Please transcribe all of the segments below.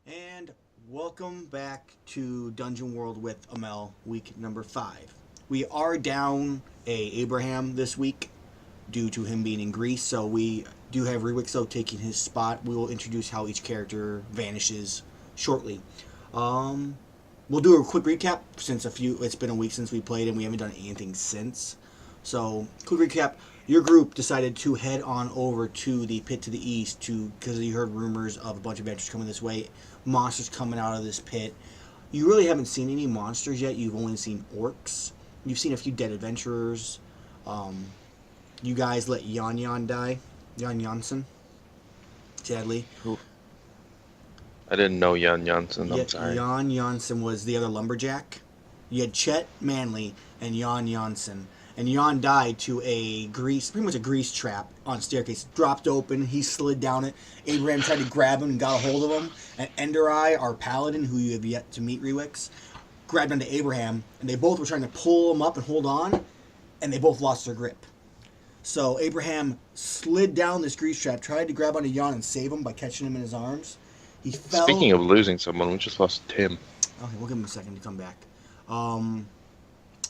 And welcome back to Dungeon World with Amell, week number 5. We are down a Abraham this week due to him being in Greece, so we do have Rewixo taking his spot. We will introduce how each character vanishes shortly. Um, we'll do a quick recap since it's been a week since we played and we haven't done anything since. So, quick recap. Your group decided to head on over to the pit to the east because you heard rumors of a bunch of adventures coming this way, monsters coming out of this pit. You really haven't seen any monsters yet. You've only seen orcs. You've seen a few dead adventurers. Um, you guys let Yan Yan die. Yan Jansen. Sadly. Ooh. I didn't know Jan Jansen, I'm sorry. Jan Jansen was the other lumberjack. You had Chet Manley and Jan Jansen. And Jan died to pretty much a grease trap on a staircase. Dropped open, he slid down it. Abraham tried to grab him and got a hold of him. And Enderai, our paladin, who you have yet to meet, Rewix, grabbed onto Abraham. And they both were trying to pull him up and hold on. And they both lost their grip. So Abraham slid down this grease trap, tried to grab onto Jan and save him by catching him in his arms. He fell. Speaking of losing someone, we just lost Tim. Okay, we'll give him a second to come back.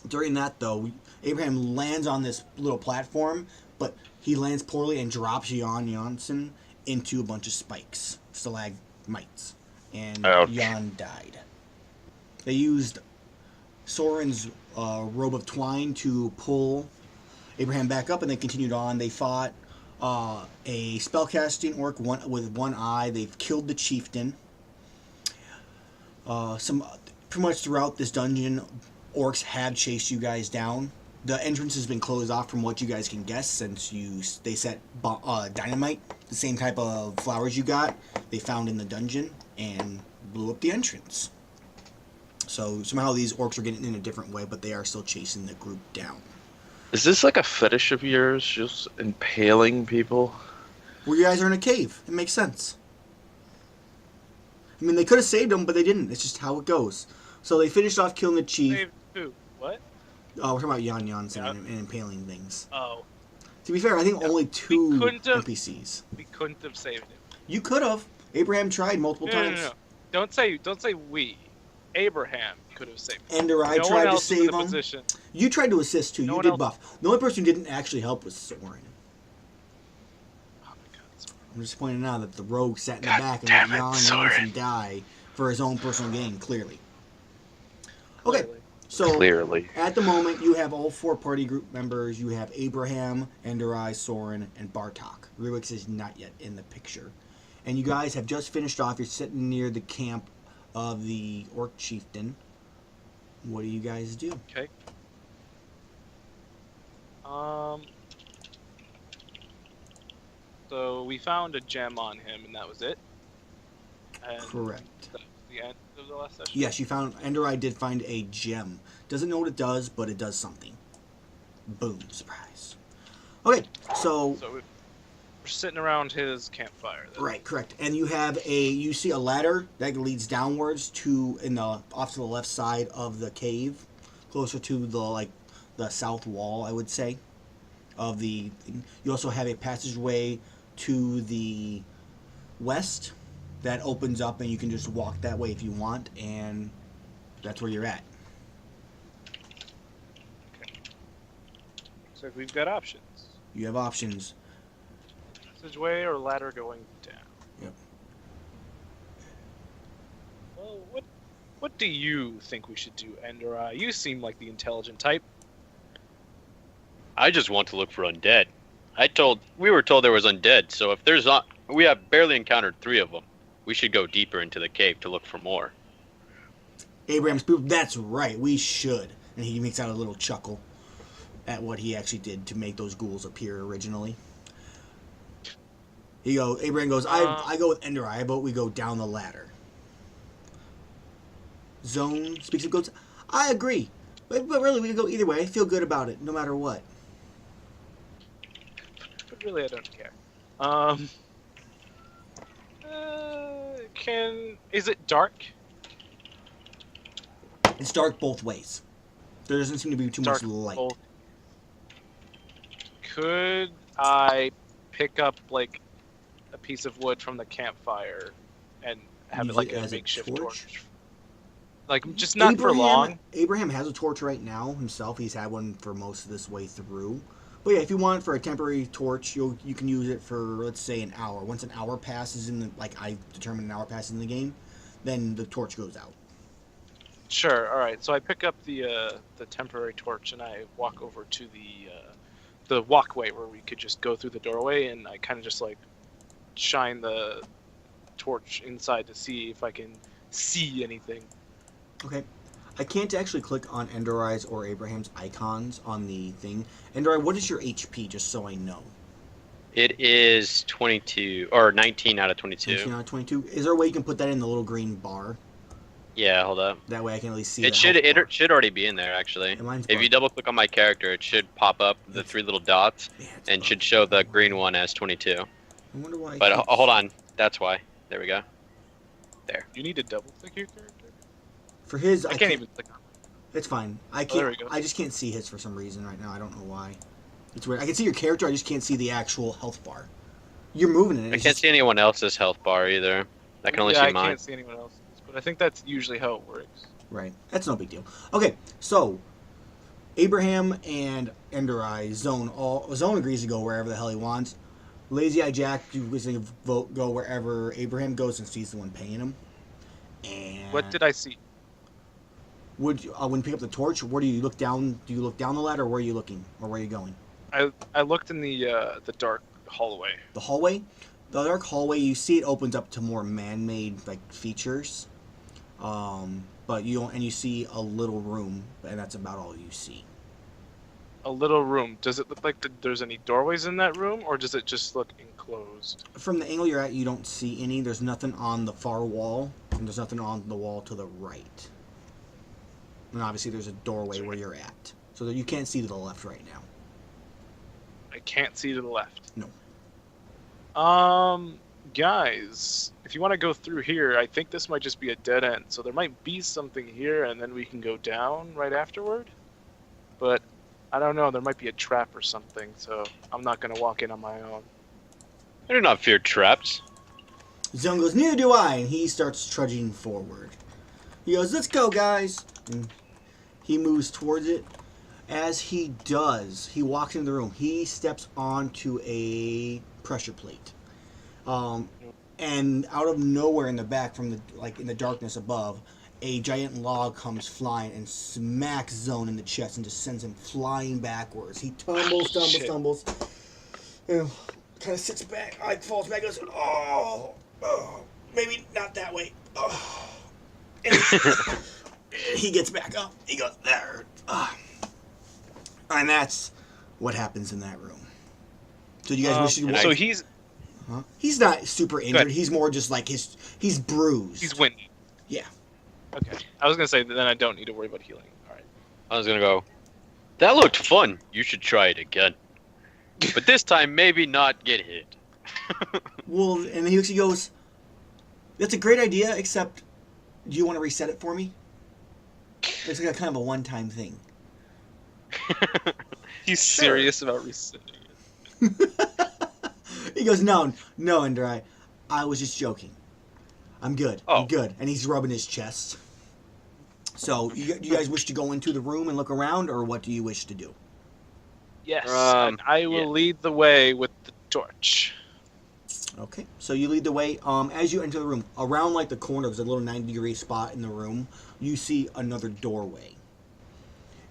During that, though, Abraham lands on this little platform, but he lands poorly and drops Jan Jansen into a bunch of spikes, stalagmites, and Ouch. Jan died. They used Soren's robe of twine to pull Abraham back up, and they continued on. They fought a spellcasting orc with one eye. They've killed the chieftain. Pretty much throughout this dungeon, orcs have chased you guys down. The entrance has been closed off from what you guys can guess since they set dynamite, the same type of flowers you got, they found in the dungeon and blew up the entrance. So somehow these orcs are getting in a different way, but they are still chasing the group down. Is this like a fetish of yours, just impaling people? Well, you guys are in a cave. It makes sense. I mean, they could have saved them, but they didn't. It's just how it goes. So they finished off killing the chief. Saved who? What? Oh, we're talking about Jan Jansen Yeah. and impaling things. Oh. To be fair, I think only 2 have- NPCs. We couldn't have saved him. You could have. Abraham tried multiple times. No. Don't say we. Abraham could have saved him. Enderai No one tried to else was in save the him. position. You tried to assist too. No You one did else- buff. The only person who didn't actually help was Soren. Oh my god. I'm just pointing out that the rogue sat in the God back and damn let it, Jan Soren. Jansen die for his own personal gain, clearly. Okay, Clearly. so Clearly. at the moment, you have all 4 party group members. You have Abraham, Enderai, Soren, and Bartok. Rewix is not yet in the picture. And you guys have just finished off. You're sitting near the camp of the Orc Chieftain. What do you guys do? Okay. So we found a gem on him, and that was it. And Correct. That was the end of the last session. Yes, you found. Enderai did find a gem. Doesn't know what it does, but it does something. Boom! Surprise. Okay, so So we're sitting around his campfire. Then. right, correct. And you see a ladder that leads downwards off to the left side of the cave, closer to the south wall, I would say, of the. You also have a passageway to the west that opens up, and you can just walk that way if you want, and that's where you're at. So we've got options. You have options. Passageway or ladder going down. Yep. Well, what do you think we should do, Enderai? You seem like the intelligent type. I just want to look for undead. We were told there was undead, so if there's not, we have barely encountered 3 of them. We should go deeper into the cave to look for more. Abraham's people, that's right, we should. And he makes out a little chuckle at what he actually did to make those ghouls appear originally. Abraham goes, I go with Enderai. How about we go down the ladder? Zone speaks of goats. I agree. But really, we can go either way. I feel good about it, no matter what. But really, I don't care. Is it dark? It's dark both ways. There doesn't seem to be too much light. Both. Could I pick up like a piece of wood from the campfire and have Use it like it a as a makeshift torch? torch. Like just not for long. Abraham has a torch right now himself. He's had one for most of this way through. But yeah, if you want it for a temporary torch, you can use it for, let's say, an hour. Once an hour passes in the, like I determine an hour passes in the game, then the torch goes out. Sure. All right. So I pick up the temporary torch and I walk over to the walkway where we could just go through the doorway, and I kind of just like shine the torch inside to see if I can see anything. Okay. I can't actually click on Ender Eyes or Abraham's icons on the thing. Ender Eye, what is your HP, just so I know? It is 22 or 19 out of 22. 19 out of 22. Is there a way you can put that in the little green bar? Yeah, hold up. That way I can at least see It should already be in there actually. If you double click on my character, it should pop up the 3 little dots and should show the green one as 22. I wonder why. But hold on, that's why. There we go. There. You need to double click your character. For his, I can't even click on it. It's fine. I can't. there we go. I just can't see his for some reason right now. I don't know why. It's weird. I can see your character. I just can't see the actual health bar. You're moving it. I can't see anyone else's health bar either. I can only see mine. I can't see anyone else's, but I think that's usually how it works. Right. That's no big deal. Okay, so Abraham and Ender Eye Zone agrees to go wherever the hell he wants. Lazy Eye Jack is going to go wherever Abraham goes since he's the one paying him. And What did I see? when you pick up the torch, where do you look down? Do you look down the ladder, or where are you looking, or where are you going? I looked in the dark hallway. The hallway. The dark hallway. You see it opens up to more man-made like features, but you don't, and you see a little room, and that's about all you see. A little room. Does it look like there's any doorways in that room, or does it just look enclosed? From the angle you're at, you don't see any. There's nothing on the far wall, and there's nothing on the wall to the right. And obviously there's a doorway where you're at. So that you can't see to the left right now. I can't see to the left. No. Guys, if you want to go through here, I think this might just be a dead end. So there might be something here, and then we can go down right afterward. But I don't know. There might be a trap or something, so I'm not going to walk in on my own. I do not fear traps. Zone goes, neither do I, and he starts trudging forward. He goes, let's go, guys. And he moves towards it. As he does, he walks into the room. He steps onto a pressure plate. And out of nowhere in the back, from the in the darkness above, a giant log comes flying and smacks Zone in the chest and just sends him flying backwards. He tumbles, and kind of sits back, falls back, goes, oh, maybe not that way. Oh. And he gets back up. He goes, there. And that's what happens in that room. So do you guys wish to... So he's... Huh? He's not super injured. He's more just like he's bruised. He's winded. Yeah. Okay. I was going to say, then I don't need to worry about healing. All right. I was gonna go, that looked fun. You should try it again. But this time, maybe not get hit. Well, and he goes, that's a great idea, except do you want to reset it for me? It's like a kind of a one-time thing. He's serious about resetting it. He goes, no, Ender Eye. I was just joking. I'm good. I'm good. And he's rubbing his chest. So, you guys wish to go into the room and look around, or what do you wish to do? Yes, and I will lead the way with the torch. Okay, so you lead the way. As you enter the room, around like the corner, there's a little 90-degree spot in the room. You see another doorway.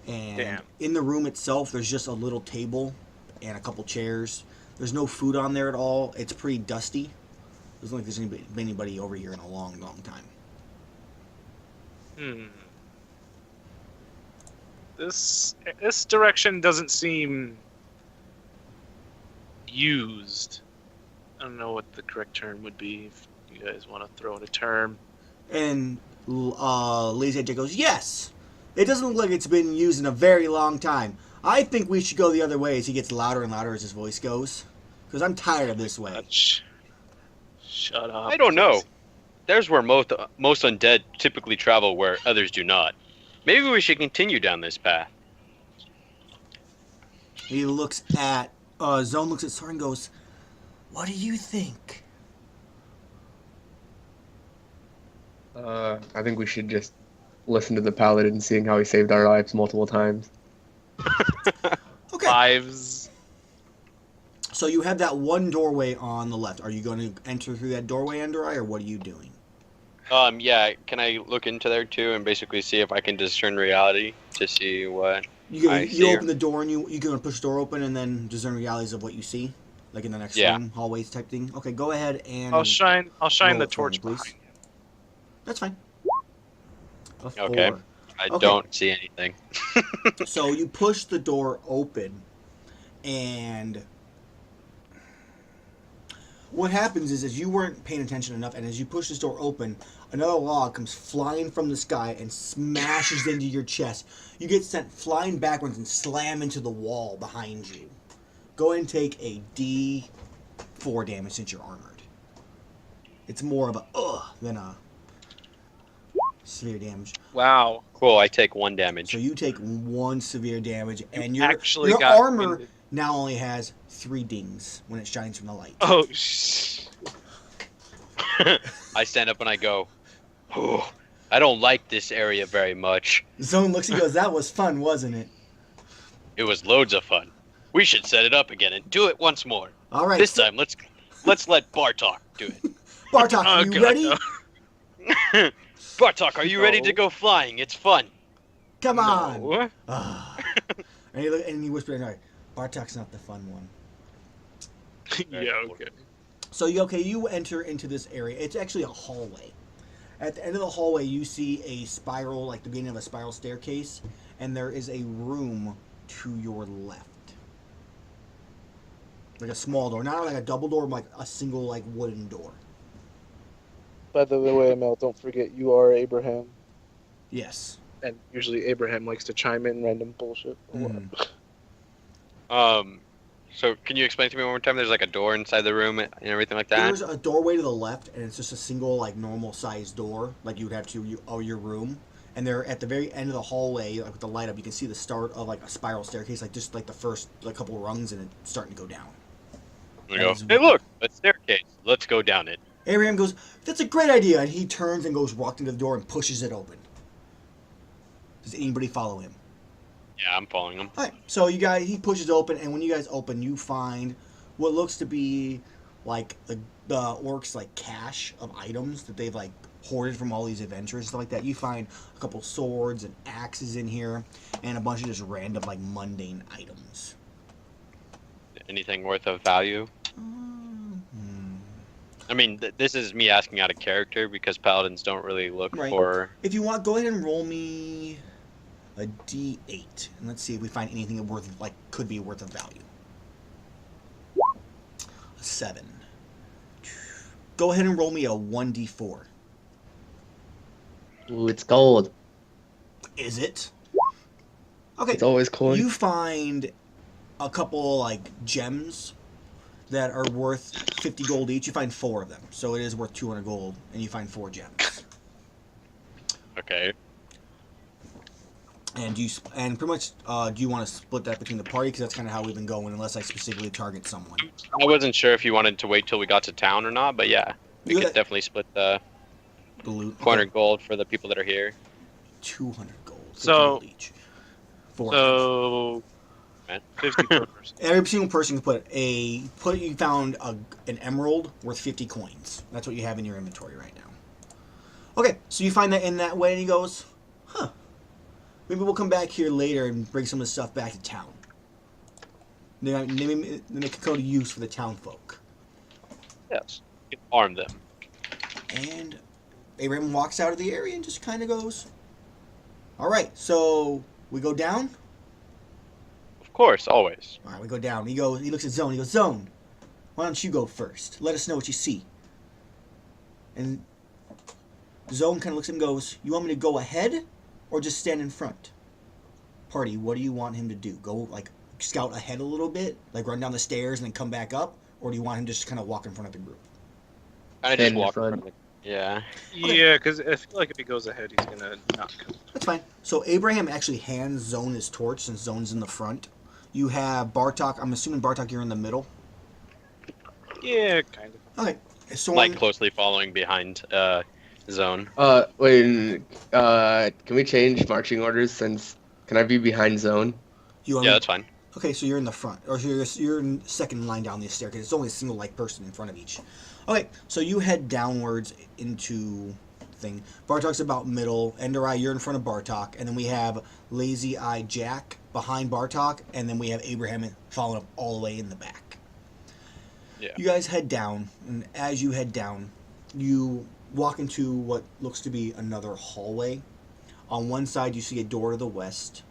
And in the room itself, there's just a little table and a couple chairs. There's no food on there at all. It's pretty dusty. Doesn't look like there's anybody over here in a long, long time. This direction doesn't seem used. I don't know what the correct term would be if you guys want to throw in a term. And Lazy Jack goes, yes! It doesn't look like it's been used in a very long time. I think we should go the other way, as he gets louder and louder as his voice goes. Because I'm tired of this way. Shut up. I don't know. There's where most undead typically travel where others do not. Maybe we should continue down this path. He looks at... Zone looks at Sora and goes, what do you think? I think we should just listen to the paladin, seeing how he saved our lives multiple times. Okay. Lives. So you have that one doorway on the left. Are you going to enter through that doorway, Enderai, or what are you doing? Yeah. Can I look into there too and basically see if I can discern reality to see what I see? You open the door and you're going to push the door open and then discern realities of what you see, like in the next room, hallways type thing. Okay, go ahead and I'll shine roll the it for torch me, please. behind you. That's fine. A 4. Okay. I Okay. don't see anything. So you push the door open, and what happens is you weren't paying attention enough, and as you push this door open, another log comes flying from the sky and smashes into your chest. You get sent flying backwards and slam into the wall behind you. Go ahead and take a D4 damage since you're armored. It's more of a than a severe damage. Wow. Cool. I take 1 damage. So you take 1 severe damage, and You your actually your got armor winded. now only has 3 dings when it shines from the light. Oh, I stand up and I go, oh, I don't like this area very much. Zone looks and goes, "That was fun, wasn't it?" It was loads of fun. We should set it up again and do it once more. All right. This time, let's let Bartok do it. Bartok, Oh, are you God, ready? no. Bartok, are you ready to No. go flying? It's fun. Come on. No. Ah. and he whispered, "All right, Bartok's not the fun one." Yeah, okay. So you enter into this area. It's actually a hallway. At the end of the hallway, you see a spiral, like the beginning of a spiral staircase, and there is a room to your left. Like a small door, not like a double door, but like a single like wooden door. By the way, Amell, don't forget you are Abraham, Yes. and usually Abraham likes to chime in random bullshit. Mhm. So can you explain to me one more time? There's like a door inside the room and everything like that? There's a doorway to the left, and it's just a single like normal sized door, like you would have to your room. And they're at the very end of the hallway, like with the light up, you can see the start of like a spiral staircase, like just like the first like couple rungs, and it's starting to go down. I go, hey, look, a staircase. Let's go down it. Abraham goes, "That's a great idea," and he turns and goes walked into the door and pushes it open. Does anybody follow him? Yeah, I'm following him. All right, so he pushes open, and when you guys open, you find what looks to be like the orcs' like cache of items that they've like hoarded from all these adventures and stuff like that. You find a couple swords and axes in here, and a bunch of just random like mundane items. Anything worth of value? I mean, this is me asking out of character because paladins don't really look Right. for. If you want, go ahead and roll me a D8, and let's see if we find anything could be worth of value. A 7. Go ahead and roll me a 1D4. Ooh, it's gold. Is it? Okay. It's always coin. You find a couple like gems that are worth 50 gold each. You find 4 of them, so it is worth 200 gold, and you find 4 gems. Okay. And pretty much, do you want to split that between the party? Because that's kind of how we've been going, unless I specifically target someone. I wasn't sure if you wanted to wait till we got to town or not, but yeah, we Yeah. could definitely split the The loot. 400 gold for the people that are here. 200 gold. 50 So- gold each. 4 gems. So, 50 per person. Every single person can you found an emerald worth 50 coins. That's what you have in your inventory right now. Okay, so you find that in that way, and he goes, "Huh. Maybe we'll come back here later and bring some of the stuff back to town. They make a go to use for the town folk." Yes. You can arm them. And Abraham walks out of the area and just kind of goes, "All right, so we go down." Of course, always. All right, we go down. He looks at Zone. He goes, "Zone, why don't you go first? Let us know what you see." And Zone kind of looks at him and goes, "You want me to go ahead or just stand in front? Party, what do you want him to do? Go, like, scout ahead a little bit? Like, run down the stairs and then come back up? Or do you want him to just kind of walk in front of the group?" I Stand just in walk in front. front of the. Yeah. Yeah, because I feel like if he goes ahead, he's gonna not come. That's fine. So Abraham actually hands Zone his torch since Zone's in the front. You have Bartok. I'm assuming, Bartok, you're in the middle. Yeah, kind of. Okay. Soren, Like closely following behind zone. Wait. Can we change marching orders? Can I be behind zone? You Yeah, that's fine. Okay, so you're in the front, or you're in second in line down the staircase. It's only a single like person in front of each. Okay, so you head downwards into thing. Bartok's about middle. Enderai, you're in front of Bartok, and then we have Lazy Eye Jack behind Bartok, and then we have Abraham following up all the way in the back. Yeah. You guys head down, and as you head down, you walk into what looks to be another hallway. On one side, you see a door to the west,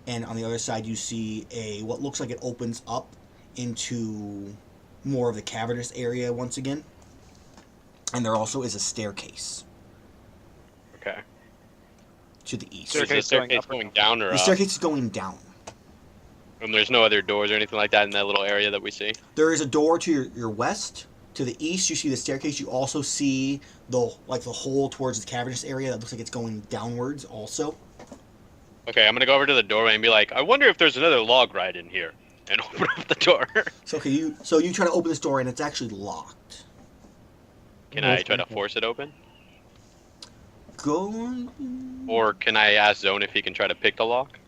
and on the other side, you see what looks like it opens up into more of the cavernous area once again. And there also is a staircase Okay. to the east. So is the staircase going down or The up? staircase is going down. And there's no other doors or anything like that in that little area that we see? There is a door to your west. To the east, you see the staircase. You also see the hole towards the cavernous area that looks like it's going downwards also. Okay, I'm gonna go over to the doorway and be like, I wonder if there's another log right in here, and open up the door. So okay, you try to open this door and it's actually locked. Can I try to force it open? Go on. Or can I ask Zone if he can try to pick the lock?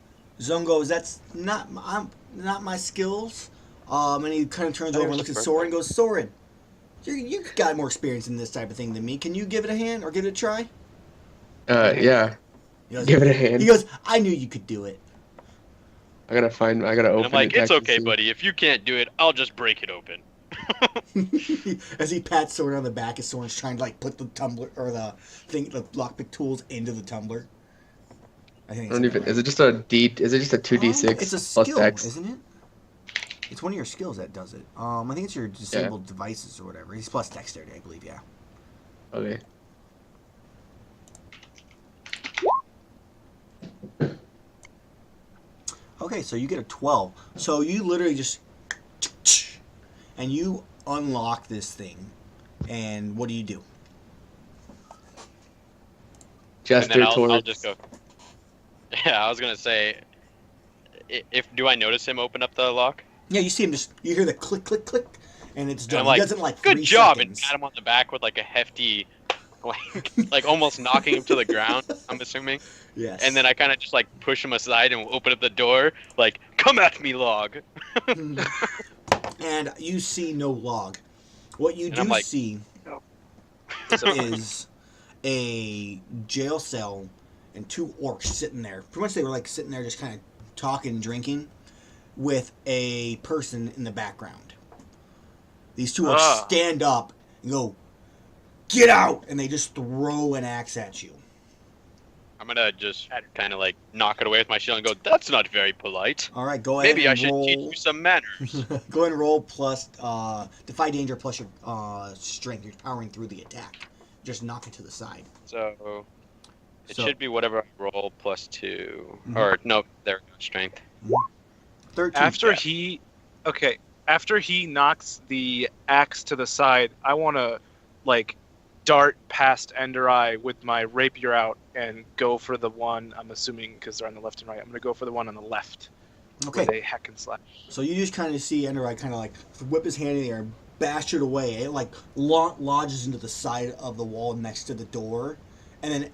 Zone goes, that's not my skills. And he kind of turns over and looks at Soren and goes, Soren, you got more experience in this type of thing than me. Can you give it a hand or give it a try? Yeah. He goes, Give it a hand. He goes, I knew you could do it. I gotta open And I'm like, it. it's okay, buddy. If you can't do it, I'll just break it open. As he pats Soren on the back, as Soren's trying to put the tumbler or the lockpick tools into the tumbler. I think. Is it just a 2d6 It's a plus skill, X? isn't it? It's one of your skills that does it. I think it's your disabled devices or whatever. He's plus dexterity, I believe. Yeah. Okay. Okay, so you get a 12. So you literally just and you unlock this thing. And what do you do? Gesture and then towards. I'll just go. Yeah, I was gonna say, do I notice him open up the lock? Yeah, you see him you hear the click, click, click, and it's done. And I'm like, He doesn't good 3 job, seconds. and pat him on the back with a hefty, like almost knocking him to the ground. I'm assuming. Yes. And then I kind of just push him aside and open up the door, come at me, log. And you see no log. What you And do I'm like, see is a jail cell and 2 orcs sitting there. Pretty much they were sitting there just kind of talking, drinking, with a person in the background. These 2 orcs stand up and go, "Get out!" And they just throw an axe at you. I'm gonna just kind of knock it away with my shield and go, that's not very polite. All right, go ahead. Maybe I and should roll. teach you some manners. Go ahead and roll plus defy danger plus your strength. You're powering through the attack. Just knock it to the side. So it should be whatever I roll plus 2. Mhm. Or nope, there we go, strength. 13. After he knocks the axe to the side, I want to dart past Enderai with my rapier out and go for the one, I'm assuming because they're on the left and right, I'm going to go for the one on the left. Okay. They hack and slash. So you just kind of see Enderai kind of whip his hand in the air, bash it away. It lodges into the side of the wall next to the door, and then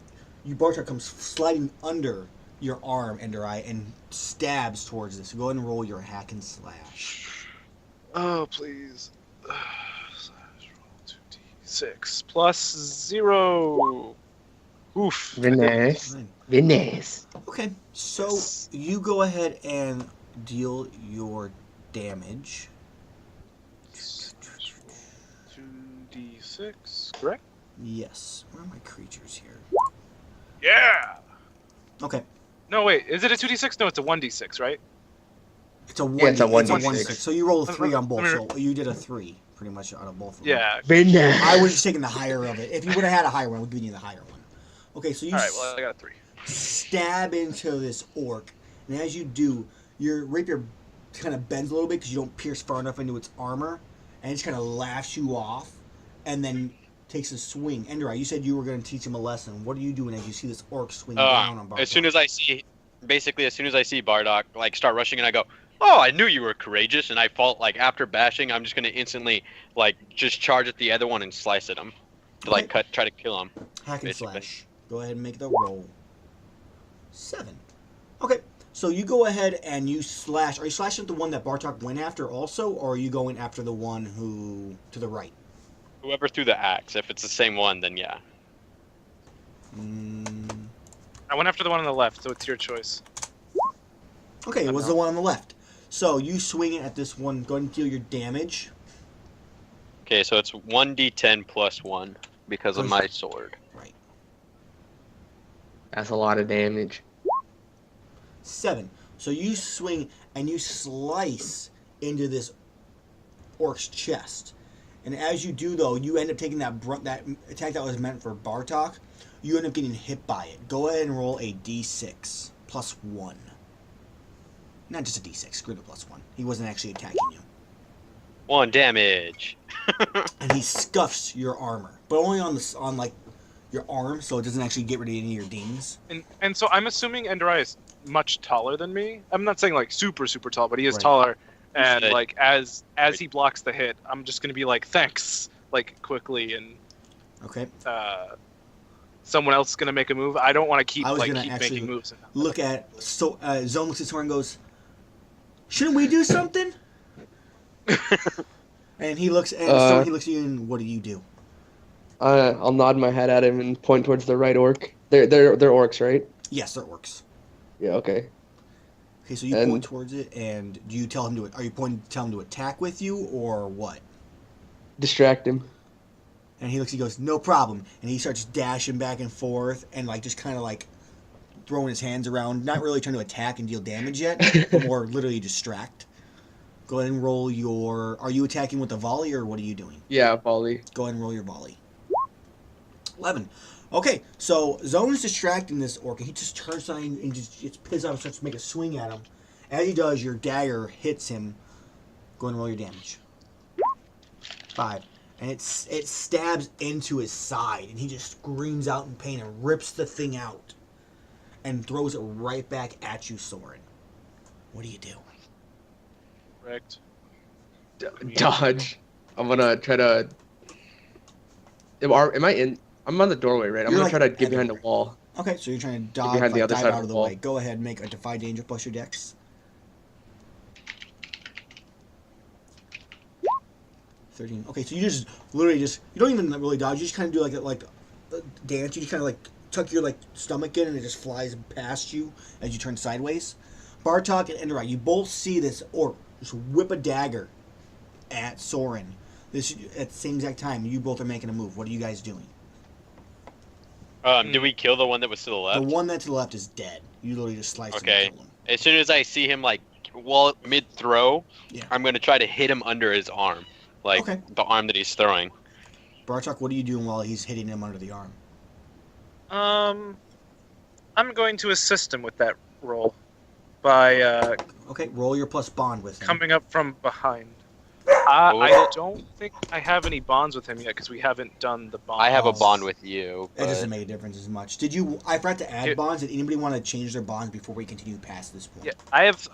Bartok comes sliding under your arm, Enderai, and stabs towards this. So go ahead and roll your hack and slash. Oh, please. Roll 2d6 plus 0. Oof. Venice. Venice. Okay, so you go ahead and deal your damage. 2d6, correct? Yes. Where are my creatures here? Yeah! Okay. No, wait, is it a 2d6? No, it's a 1d6, right? It's a 1. Yeah, it's a 1d6. 1d6. So you rolled a 3 on both. Let So you did a 3 pretty much out of both of them. Yeah. Venice. I would have taken the higher of it. If you would have had a higher one, I would have given you the higher one. Okay, so you Alright, well, I got a 3. stab into this orc, and as you do, your rapier kind of bends a little bit because you don't pierce far enough into its armor, and it just kind of laughs you off, and then takes a swing. Enderai, you said you were going to teach him a lesson. What are you doing as you see this orc swing down on Bartok? As soon as I see Bardock start rushing, and I go, oh, I knew you were courageous, and I fall after bashing, I'm just gonna instantly just charge at the other one and slice at him. to like Okay. try to kill him. Hack and Basically. slash. Go ahead and make the roll. 7. Okay, so you go ahead and you slash. Are you slashing at the one that Bartok went after also, or are you going after the one who to the right? Whoever threw the axe. If it's the same one, then yeah. I went after the one on the left, so it's your choice. Okay, it was no. the one on the left. So you swing it at this one. Go ahead and deal your damage. Okay, so it's 1d10 plus 1 because of Plus- my sword. Right. That's a lot of damage. 7. So you swing and you slice into this orc's chest. And as you do, though, you end up taking that that attack that was meant for Bartok. You end up getting hit by it. Go ahead and roll a d6 plus 1. Not just a d6. Screw the plus 1. He wasn't actually attacking you. 1 damage. And he scuffs your armor, but only on like your arm, so it doesn't actually get rid of any of your dings. And so I'm assuming Enderai is much taller than me. I'm not saying like super tall, but he is Right. taller. And said- like as he blocks the hit, I'm just gonna be like thanks, like quickly, and Okay. someone else is gonna make a move. I don't want to keep I was like gonna keep actually making moves. Look at Zone looks at Soren and goes, "Shouldn't we do something?" And he looks and he looks at you and what do you do? I'll nod my head at him and point towards the right orc. They're orcs, right? Yes, that works. Yeah. Okay. Okay, so you And- point towards it, and do you tell him to? Are you pointing to tell him to attack with you, or what? Distract him. And he looks, he goes, "No problem," and he starts dashing back and forth, and like just kind of like throwing his hands around, not really trying to attack and deal damage yet, but more literally distract. Go ahead and roll your. Are you attacking with a volley, or what are you doing? Yeah, volley. Go ahead and roll your volley. 11. Okay, so Zone's distracting this orc, and he just turns on and just gets pissed off and starts to make a swing at him. As he does, your dagger hits him. Go ahead and roll your damage. 5. And it stabs into his side, and he just screams out in pain and rips the thing out and throws it right back at you, Soren. What do you do? Correct. Dodge. I'm gonna try to. Am I in? I'm on the doorway, right? I'm You're gonna try like to get behind the everywhere. wall. Okay, so you're trying to dodge, behind the like, other dive side out of of the the wall. way. Go ahead and make a Defy Danger plus your dex. 13. Okay, so you just literally just you don't even really dodge. You just kind of do like a dance. You just kind of like tuck your like stomach in, and it just flies past you as you turn sideways. Bartok and Enderai, you both see this orc just whip a dagger at Soren. This at the same exact time. You both are making a move. What are you guys doing? Did we kill the one that was to the left? The one that's to the left is dead. You literally just slice him Okay. and kill him. As soon as I see him like mid throw, Yeah. I'm gonna try to hit him under his arm, like Okay. the arm that he's throwing. Bartok, what are you doing while he's hitting him under the arm? I'm going to assist him with that roll by Okay, roll your plus bond with him. coming up from behind. What was I it? don't think I have any bonds with him yet because we haven't done the bond. I have a Oh. bond with you. It doesn't but- make a difference as much. Did you? I forgot to add It- bonds. Did anybody want to change their bonds before we continue past this point? Yeah, I have.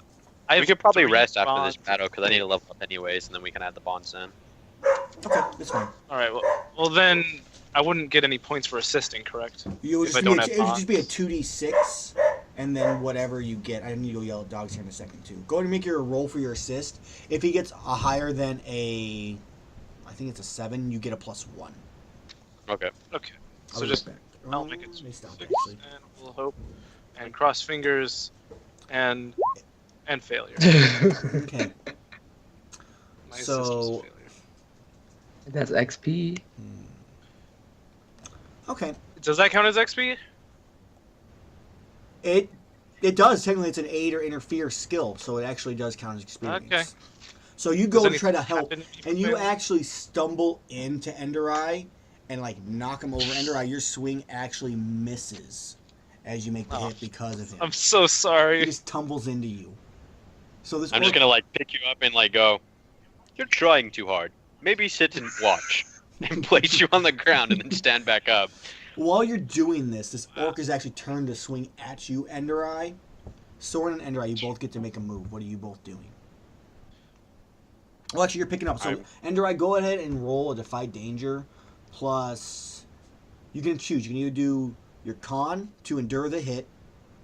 We could probably 3 rest after bonds. this battle because I need to level up anyways, and then we can add the bonds in. Okay, that's fine. All right. Well then I wouldn't get any points for assisting, correct? You would If just I be don't a, have it would just be a bonds. 2d6, and then whatever you get. I need to yell at dogs here in a second too. Go ahead and make your roll for your assist. If he gets a higher than a, I think it's a 7, you get a +1. Okay. Okay. I'll So be just right back. I'll make it Let me stop 6, actually. and we'll hope, and cross fingers, and failure. Okay. My So- assist was a failure. That's XP. Okay. Does that count as XP? It does. Technically, it's an aid or interfere skill, so it actually does count as experience. Okay. So you Does go and try to anything help, happen if you and you fail? actually stumble into Enderai and like knock him over. Enderai, your swing actually misses as you make the Oh. hit because of him. I'm so He sorry. just tumbles into you. So this I'm just orc- gonna like pick you up and like go. You're trying too hard. Maybe sit and watch, and place you on the ground and then stand back up. While you're doing this orc is actually turned to swing at you, Enderai. Soren and Enderai, you both get to make a move. What are you both doing? Well, actually, you're picking up. So, Enderai, go ahead and roll a Defy Danger plus You can choose. You can either do your con to endure the hit,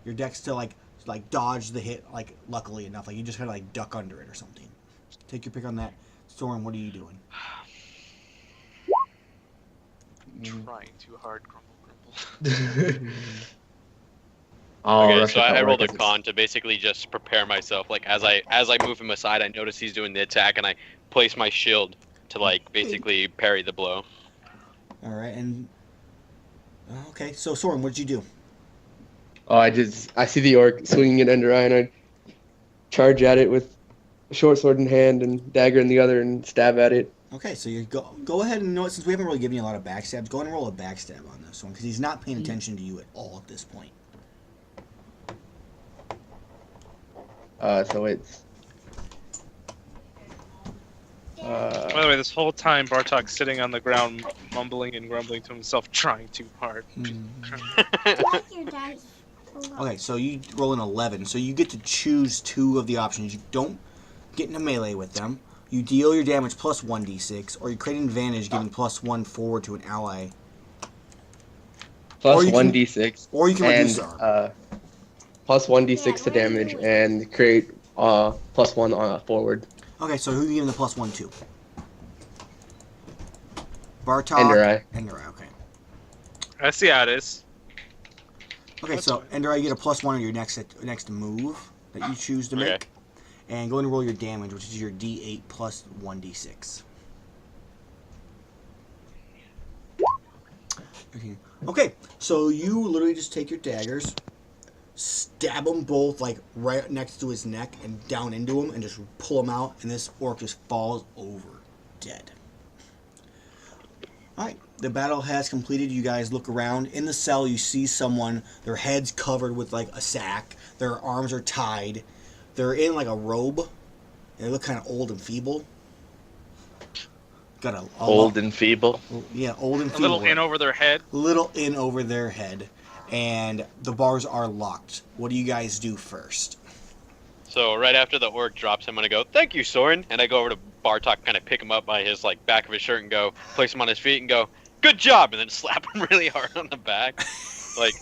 your dex to like dodge the hit, like luckily enough, like you just kind of like duck under it or something. Take your pick on that. Soren, what are you doing? Trying too hard, grumble. Oh, Okay, so I rolled a con to basically just prepare myself. Like as I move him aside, I notice he's doing the attack, and I place my shield to like basically parry the blow. All right, and okay, so Soren, what did you do? Oh, I see the orc swinging it under eye, and I charge at it with a short sword in hand and dagger in the other, and stab at it. Okay, so you go ahead and since we haven't really given you a lot of backstabs, go ahead and roll a backstab on this one because he's not paying attention to you at all at this point. So it's. By the way, this whole time Bartok's sitting on the ground, mumbling and grumbling to himself, trying too hard. Like your dice. Okay, so you roll an 11, so you get to choose two of the options. You don't get into melee with them. You deal your damage plus 1d6, or you create an advantage giving plus 1 forward to an ally. Plus Or you can- 1d6. Or you can and, reduce our. Plus 1d6 to damage and create plus 1 on forward. Okay, so who are you giving the plus 1 to? Bartok? Enderai. Enderai, okay. I see how it is. Okay, That's so fine. Enderai, you get a plus 1 on your next move that you choose to Okay. make. And go ahead and roll your damage, which is your d8 plus 1d6. Okay, so you literally just take your daggers, stab them both like right next to his neck and down into him, and just pull him out, and this orc just falls over dead. Alright, the battle has completed. You guys look around. In the cell, you see someone, their head's covered with like a sack, their arms are tied, they're in like a robe, and they look kind of old and feeble. Got a Old and feeble. yeah, old and A feeble. little in over their head. Little in over their head, and the bars are locked. What do you guys do first? So right after the orc drops, I'm gonna go, "Thank you, Soren," and I go over to Bartok, kind of pick him up by his like back of his shirt and go, place him on his feet and go, "Good job," and then slap him really hard on the back, like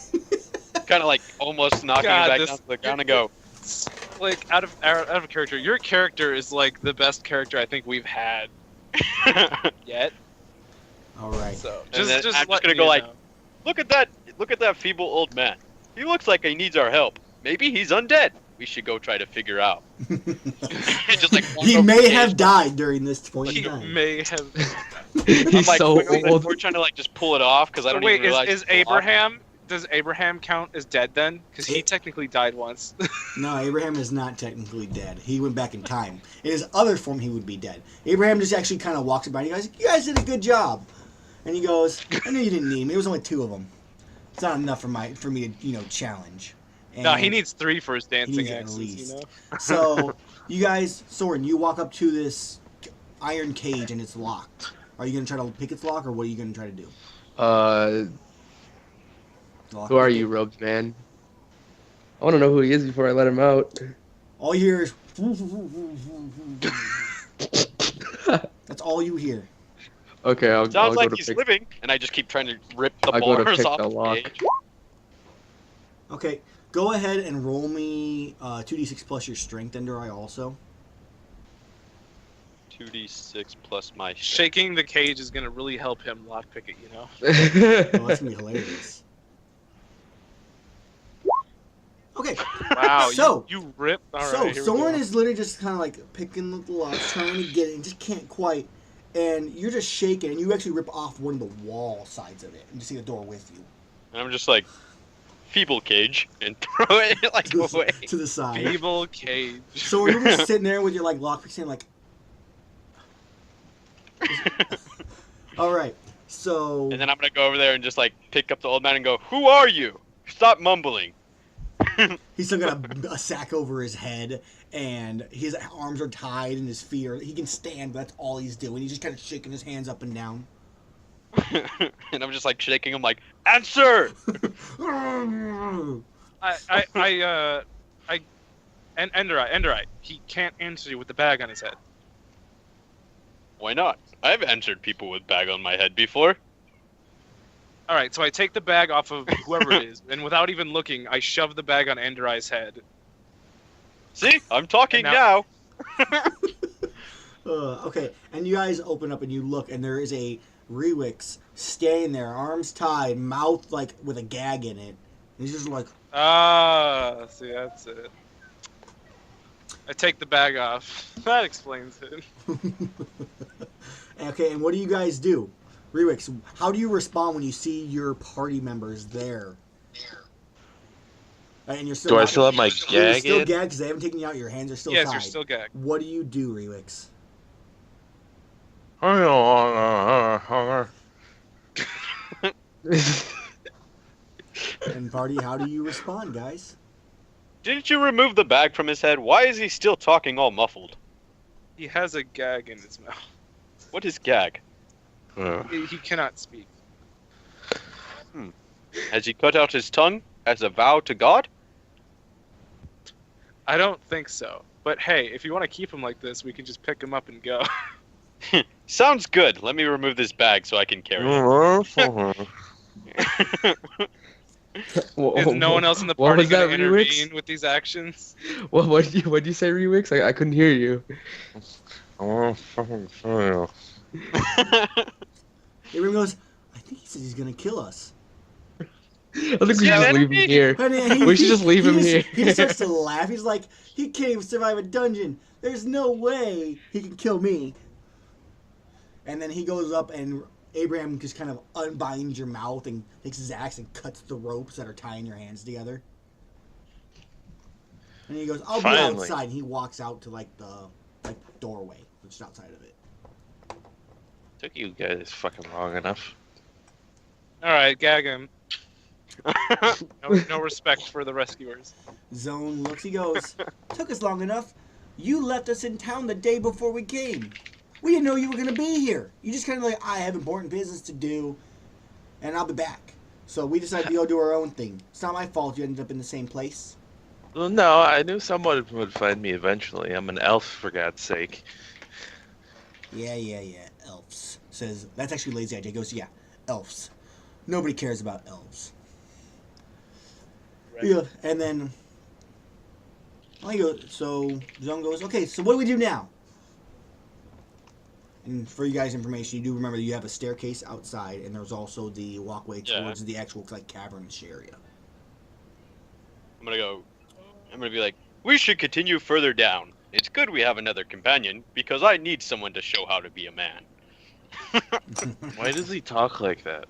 kind of like almost knocking God, him back this- down to the ground and go, Like out of character. Your character is like the best character I think we've had yet. All right. So And then just I'm just let gonna me go like- know. Look at that feeble old man. He looks like he needs our help. Maybe he's undead. We should go try to figure out. Just like walk He over may to have Cage. died during this point He in time. may have. I'm He's like, so old. we're trying to like just pull it off because I don't Wait, even realize. is it's blocked. Abraham? Does Abraham count as dead then? Because he It- technically died once. No, Abraham is not technically dead. He went back in time. In his other form, he would be dead. Abraham just actually kind of walks by and he goes, "You guys did a good job." And he goes, "I knew you didn't need me. There was only 2 of them. It's not enough for me to challenge." And No, he needs 3 for his he dancing needs it at axes. least. You know. So, you guys, Soren, you walk up to this iron cage and it's locked. Are you gonna try to pick its lock, or what are you gonna try to do? Lock Who are it? you, robed man? I want to know who he is before I let him out. All you hear is. That's all you hear. Okay, I'll Sounds go like to he's pick. living, and I just keep trying to rip the I go to bars pick off the the lock. cage. Okay, go ahead and roll me 2d6 plus your strength, Enderai, also. 2d6 plus my strength. Shaking the cage is gonna really help him lockpick it. You know. Oh, that's gonna be hilarious. Okay, Wow. So- you rip. All right. so here we Soren go. is literally just kind of like picking the lock, trying to get it, and just can't quite. And you're just shaking, and you actually rip off one of the wall sides of it, and you see the door with you And I'm just like, feeble cage, and throw it like to away. the, to the side. Feeble cage. So you're just sitting there with your like lockpick, saying like, "All right." So And then I'm gonna go over there and just like pick up the old man and go, "Who are you? Stop mumbling." he's still got a sack over his head, and his arms are tied, and his feet are. He can stand, but that's all he's doing. He's just kind of shaking his hands up and down. And I'm just like shaking him like, "Answer!" And Enderai, he can't answer you with the bag on his head. Why not? I've answered people with bag on my head before. All right, so I take the bag off of whoever it is, and without even looking, I shove the bag on Andrai's head. See, I'm talking And now. Okay, and you guys open up and you look, and there is a Rewix standing there, arms tied, mouth like with a gag in it. And he's just like, Ah, see, that's it. I take the bag off. That explains it. okay, and what do you guys do? Rewix, how do you respond when you see your party members there? And you're still Do I still have my you're gag still in? gagged because they haven't taken you out. Your hands are still Yes, tied. you're still gagged. What do you do, Rewix? And party, how do you respond, guys? Didn't you remove the bag from his head? Why is he still talking all muffled? He has a gag in his mouth. What is gag? He cannot speak. Has he cut out his tongue as a vow to God? I don't think so. But hey, if you want to keep him like this, we can just pick him up and go. Sounds good. Let me remove this bag so I can carry it. Is no one else in the What party was that, going to Rewix? intervene with these actions? What did you say, Rewix? I couldn't hear you. Abraham goes, I think he said he's gonna kill us. I think we should Yeah, just leave him here. And We should just leave him here. He just starts to laugh. He's like, he can't even survive a dungeon. There's no way he can kill me. And then he goes up and Abraham just kind of unbinds your mouth and takes his axe and cuts the ropes that are tying your hands together. And he goes, I'll be Finally. outside. And he walks out to like the doorway, just outside of it. Took you guys fucking long enough. All right, gag him. No respect for the rescuers. Zone looks, he goes, took us long enough. You left us in town the day before we came. We didn't know you were going to be here. You just kind of like, I have important business to do, and I'll be back. So we decided to go do our own thing. It's not my fault you ended up in the same place. Well, no, I knew someone would find me eventually. I'm an elf, for God's sake. Yeah, elves. Says, that's actually lazy IJ. Goes, yeah, elves. Nobody cares about elves. Right. Yeah, and then, so Zone goes, okay, so what do we do now? And for you guys' information, you do remember that you have a staircase outside, and there's also the walkway Yeah. towards the actual like cavernous area. I'm gonna be like, we should continue further down. It's good we have another companion, because I need someone to show how to be a man. Why does he talk like that?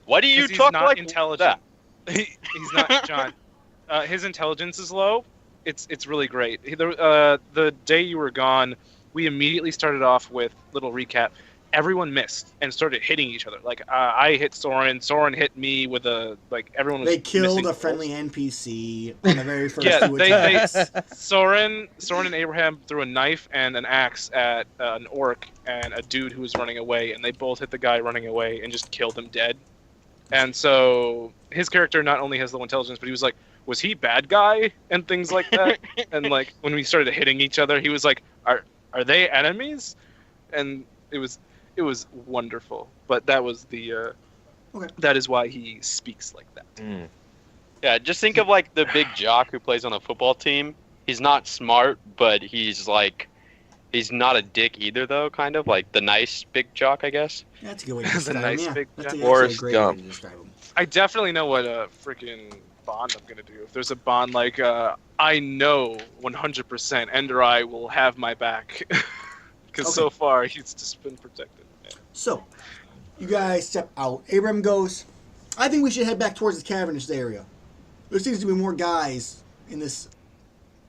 Why do you 'Cause he's talk not like intelligent. that? He's not John. His intelligence is low. It's really great. The day you were gone, we immediately started off with little recap. Everyone missed and started hitting each other. Like I hit Soren. Soren hit me with everyone was. They killed missing a friendly NPC on the very first Yeah, two they attacks. Soren and Abraham threw a knife and an axe at an orc and a dude who was running away, and they both hit the guy running away and just killed him dead. And so his character not only has low intelligence, but he was like, was he bad guy and things like that. And like when we started hitting each other, he was like, are they enemies? And it was wonderful. But that was the Okay. that is why he speaks like that. Mm. Yeah, just think of like the big jock who plays on a football team. He's not smart, but he's not a dick either, though. Kind of like the nice big jock, I guess. That's a good way to The describe nice him. Yeah, big that's John. actually a Forrest great way Gump. to describe him. I definitely know what a freaking bond I'm gonna do. If there's a bond like I know 100% Enderai will have my back because so Okay. far he's just been protected. Yeah. So, you guys step out. Abraham goes, I think we should head back towards the cavernous area. There seems to be more guys in this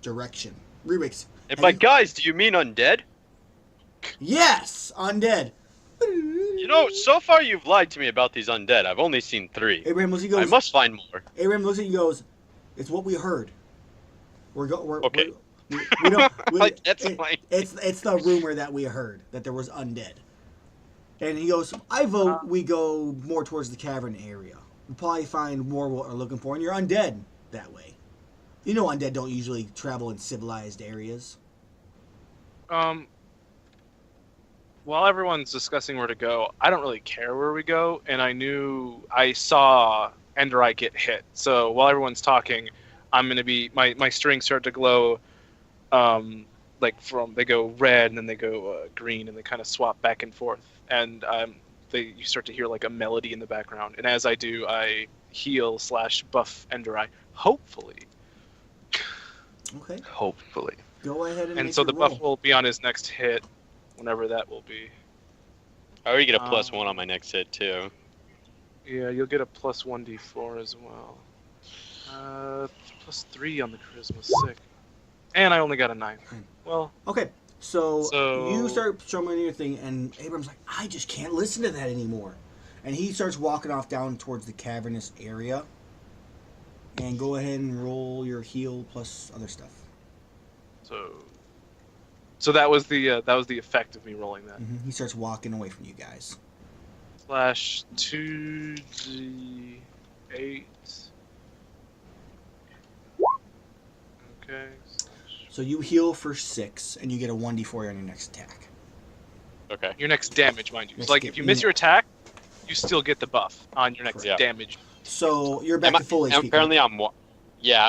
direction. Rewix. And by guys, do you mean undead? Yes! Undead. You know, so far you've lied to me about these undead. I've only seen 3. Abraham looks at you I goes, must find more. Abraham looks at you and goes, it's what we heard. We're Okay. we don't. Like, that's fine. It's the rumor that we heard that there was undead. And he goes, I vote we go more towards the cavern area. We'll probably find more what we're looking for, and you're undead that way. You know undead don't usually travel in civilized areas. while everyone's discussing where to go, I don't really care where we go, and I saw Ender Eye get hit. So while everyone's talking, I'm gonna be my strings start to glow, like they go red and then they go green and they kind of swap back and forth, and you start to hear like a melody in the background, and as I do, I heal / buff Ender Eye, hopefully. Okay. Hopefully. Go ahead and And make so your the roll. buff will be on his next hit, whenever that will be. I already get a +1 on my next hit too. Yeah, you'll get a +1 d4 as well. +3 on the charisma, sick. And I only got a 9. Well, Okay. So you So- start showing your thing, and Abram's like, I just can't listen to that anymore. And he starts walking off down towards the cavernous area. And go ahead and roll your heal plus other stuff. so that was the effect of me rolling that. He starts walking away from you guys. /2d8. Okay. So you heal for 6, and you get a 1d4 on your next attack. Okay. Your next damage, mind you. Next So like ga- if you miss your attack, you still get the buff on your next Yeah. damage. So you're back to full HP. Apparently, I'm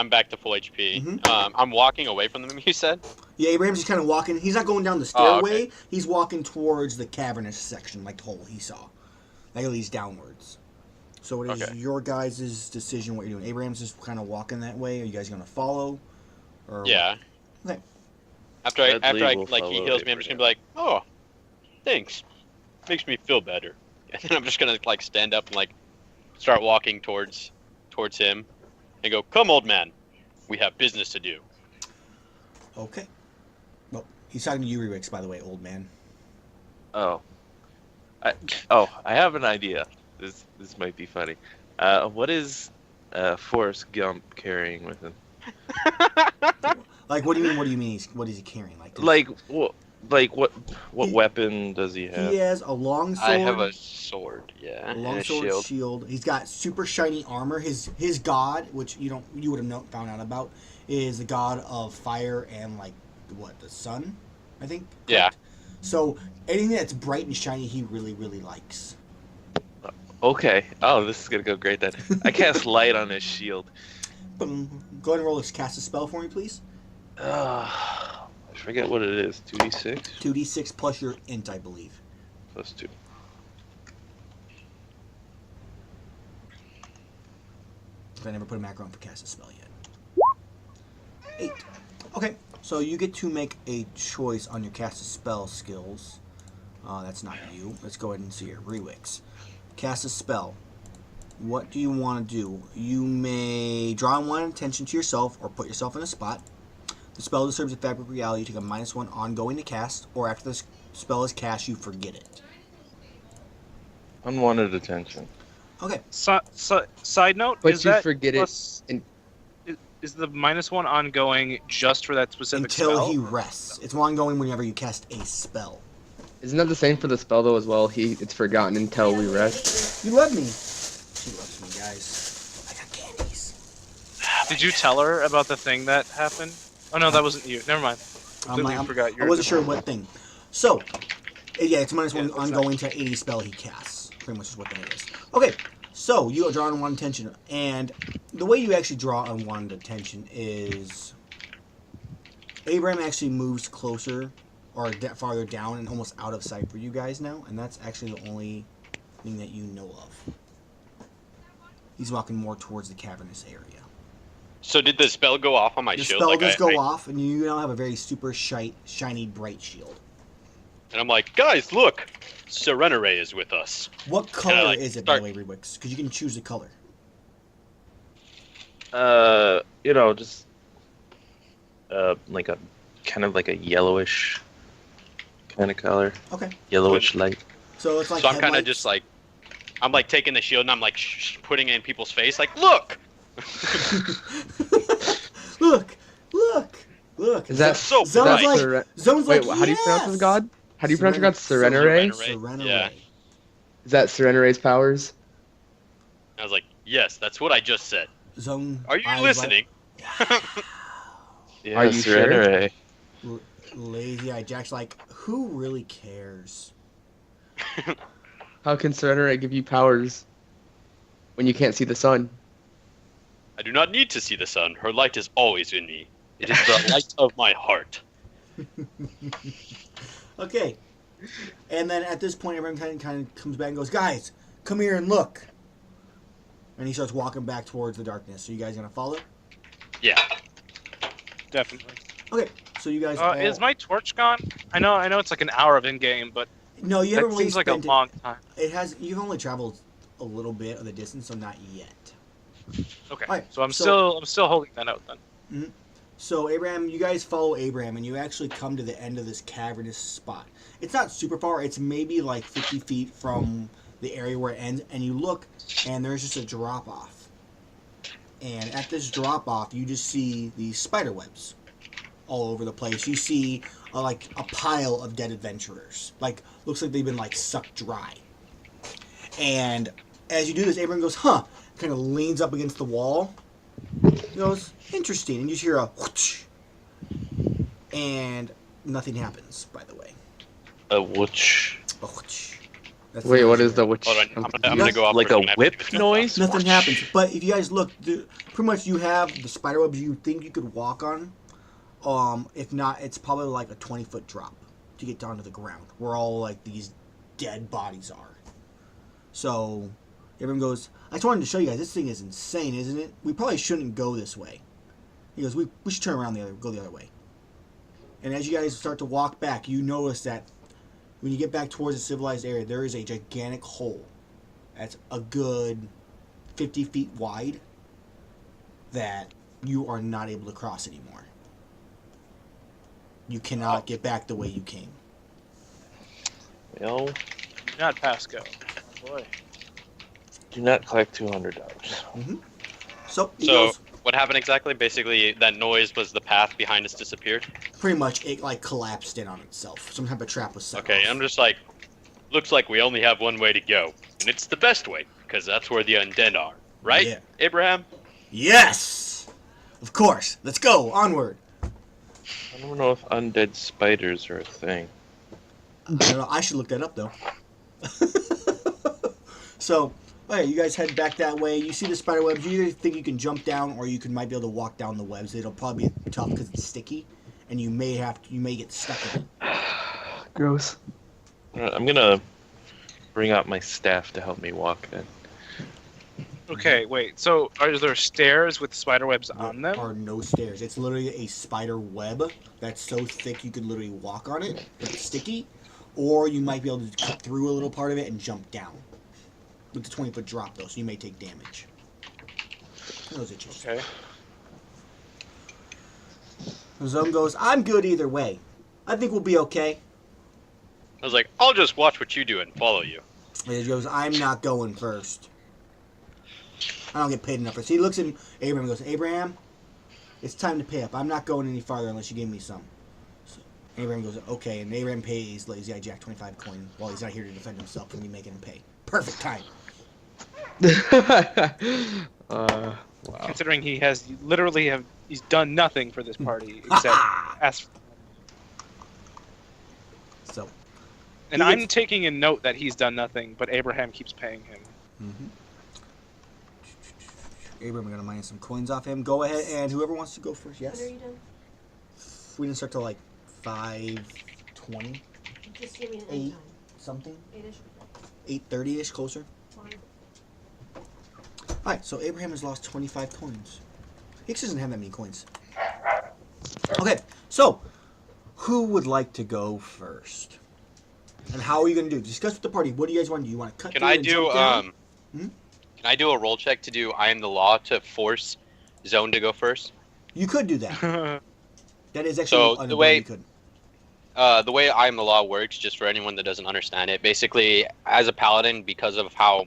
back to full HP. Mhm. I'm walking away from them. You said. Yeah, Abraham's just kind of walking. He's not going down the Oh, stairway. okay. He's walking towards the cavernous section, like the hole he saw. Like it leads downwards. So it is Okay. your guys' decision what you're doing. Abraham's just kind of walking that way. Are you guys going to follow? Or Yeah. Okay. After I Dudley will he follow heals me, I'm just gonna be like, oh, thanks. Makes me feel better. And then I'm just gonna like stand up and like start walking towards him and go, come old man, we have business to do. Okay. Well, he's talking to you, Rewix, by the way, old man. Oh. I have an idea. This might be funny. What is Forrest Gump carrying with him? Like, what do you mean? What do you mean? What is he carrying? Like, What He- weapon does he have? he has a long sword. I have a sword, yeah, a and long a sword shield. He's got super shiny armor. His god, which you would have found out about, is the god of fire and like the sun, I think. Yeah. correct? So anything that's bright and shiny, he really really likes. Okay. Oh, this is gonna go great then. I cast light on his shield. Boom. Go ahead and roll cast a spell for me, please. I forget what it is. 2d6 2d6 plus your int, I believe. plus 2. I never put a macro on for cast a spell yet. 8. Okay, so you get to make a choice on your cast a spell skills. That's not you. Let's go ahead and see here. Rewix. Cast a spell. What do you want to do? You may draw one attention to yourself or put yourself in a spot. The spell disturbs the fabric of reality. You take a -1 ongoing to cast, or after the spell is cast, you forget it. Unwanted attention. Okay. Side note: But is you that forget it plus- Is the -1 ongoing just for that specific Until spell? he rests. It's ongoing whenever you cast a spell. Isn't that the same for the spell though as well? It's forgotten until we rest. You love me. She loves me, guys. I got candies. Did you tell her about the thing that happened? Oh no, that wasn't you. Never mind. Completely forgot I your. wasn't sure what thing. So, yeah, it's -1 Yeah, that's ongoing to any spell he casts. Pretty much is what that is. Okay, so you draw on one attention, and the way you actually draw on one attention is Abraham actually moves closer or farther down and almost out of sight for you guys now, and that's actually the only thing that you know of. He's walking more towards the cavernous area. So did the spell go off on my The shield? spell Like does go off, and you now have a very super shiny, bright shield. And I'm like, guys, look, Serenere is with us. What color like, is it, by start- the way, Rewix? Because you can choose the color. Just like a kind of like a yellowish kind of color. Okay. Yellowish light. So it's like So I'm kind of headlights. just like, I'm like taking the shield and I'm like putting it in people's face, like, look. Look! Look! Is that It's so Zone's bright. like, Seren- Zone's Wait, like, how do you pronounce his yes! god? How do you pronounce your god? Serenere. Serenere? Serenere. Yeah. Is that Serenere's powers? I was like, yes, that's what I just said. Zone. Are you eyes listening? Yeah, Are you sure? Serenere. Like, lazy eye Jack's like, who really cares? How can Serenite give you powers when you can't see the sun? I do not need to see the sun. Her light is always in me. It is the light of my heart. Okay. And then at this point, everyone kind of comes back and goes, guys, come here and look. And he starts walking back towards the darkness. So you guys gonna follow? Yeah. Definitely. Okay. So you guys. all... Is my torch gone? I know it's like an hour of in-game, but No, you that haven't really seems like a spent long time. It has. You've only traveled a little bit of the distance, so not yet. Okay, Alright, so I'm so- still holding that out then. So Abraham, you guys follow Abraham, and you actually come to the end of this cavernous spot. It's not super far. It's maybe like 50 feet from the area where it ends, and you look, and there's just a drop off. And at this drop off, you just see these spider webs all over the place. You see like a pile of dead adventurers. Like looks like they've been like sucked dry. And as you do this, Abraham goes, "Huh?" Kind of leans up against the wall. He goes, "Interesting," and you just hear a whoosh, and nothing happens. By the way, A whoosh. a whoosh. That's Wait, the what noise is the you witch? Hold on, I'm gonna go off Like for a some whip evidence. noise? hear. Nothing Whoosh. happens. But if you guys look, pretty much you have the spider webs you think you could walk on. If not, it's probably like a 20-foot drop to get down to the ground, where all like these dead bodies are. So everyone goes, "I just wanted to show you guys. This thing is insane, isn't it? We probably shouldn't go this way." He goes, "We should turn around go the other way." And as you guys start to walk back, you notice that when you get back towards the civilized area, there is a gigantic hole that's a good 50 feet wide that you are not able to cross anymore. You cannot get back the way you came. Well, Do not pass go. Boy. do not collect $200. So he So, goes, what happened exactly? Basically, that noise was the path behind us disappeared. pretty much it like collapsed in on itself. Some type of trap was set Okay, off. I'm just like, looks like we only have one way to go, and it's the best way because that's where the undead are, right, Yeah. Abraham? Yes! Of course. Let's go. Onward. I don't know if undead spiders are a thing. I don't know. I should look that up, though. So, okay, you guys head back that way. You see the spider webs. You either think you can jump down, or you might be able to walk down the webs. It'll probably be tough because it's sticky, and you may get stuck in it. Gross. Alright, I'm gonna bring out my staff to help me walk then. Okay, wait. So are there stairs with spider webs on There them? are no stairs. It's literally a spider web that's so thick you could literally walk on it, but it's sticky. Or you might be able to cut through a little part of it and jump down. With the 20-foot drop, though, so you may take damage. Those itches. Okay. Zone goes, "I'm good either way. I think we'll be okay." I was like, I'll just watch what you do and follow you. And he goes, "I'm not going first. I don't get paid enough for this." He looks at Abraham and goes, "Abraham, it's time to pay up. I'm not going any farther unless you give me some." So Abraham goes, "Okay," and Abraham pays Lazy Eye Jack 25 coin while he's not here to defend himself and me making him pay. Perfect time. Wow. Considering he's done nothing for this party except ask. So, And He I'm gets- taking a note that he's done nothing, but Abraham keeps paying him. Abraham, I'm going to minus some coins off him. Go ahead, and whoever wants to go first, When yes? are you done? We didn't start till like 5:20 Just give me an Eight. end time. something. 8-ish. 8:30-ish, closer. Fine. Alright, so Abraham has lost 25 coins. Hicks doesn't have that many coins. Okay, so who would like to go first? And how are you going to do? Discuss with the party. What do you guys want to do? You want to cut Can through I and do jump down? Can I do a roll check to do I am the law to force Zone to go first? You could do that. That is actually So, an the ability way- you could. The way I am the law works, just for anyone that doesn't understand it, basically, as a paladin, because of how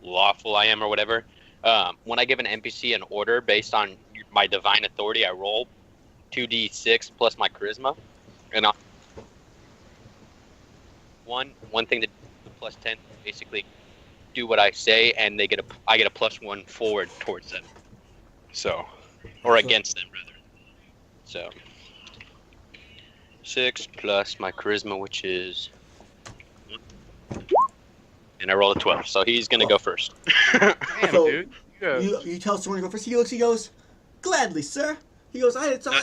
lawful I am or whatever, when I give an NPC an order based on my divine authority, I roll 2d6 plus my charisma, and one thing to plus 10, basically do what I say, and I get a +1 forward towards them, so or against them rather. So 6 plus my charisma, which is and I rolled a 12, so he's gonna go first. Damn, So, dude. You You tell Soren to go first. He goes, gladly, sir. He goes,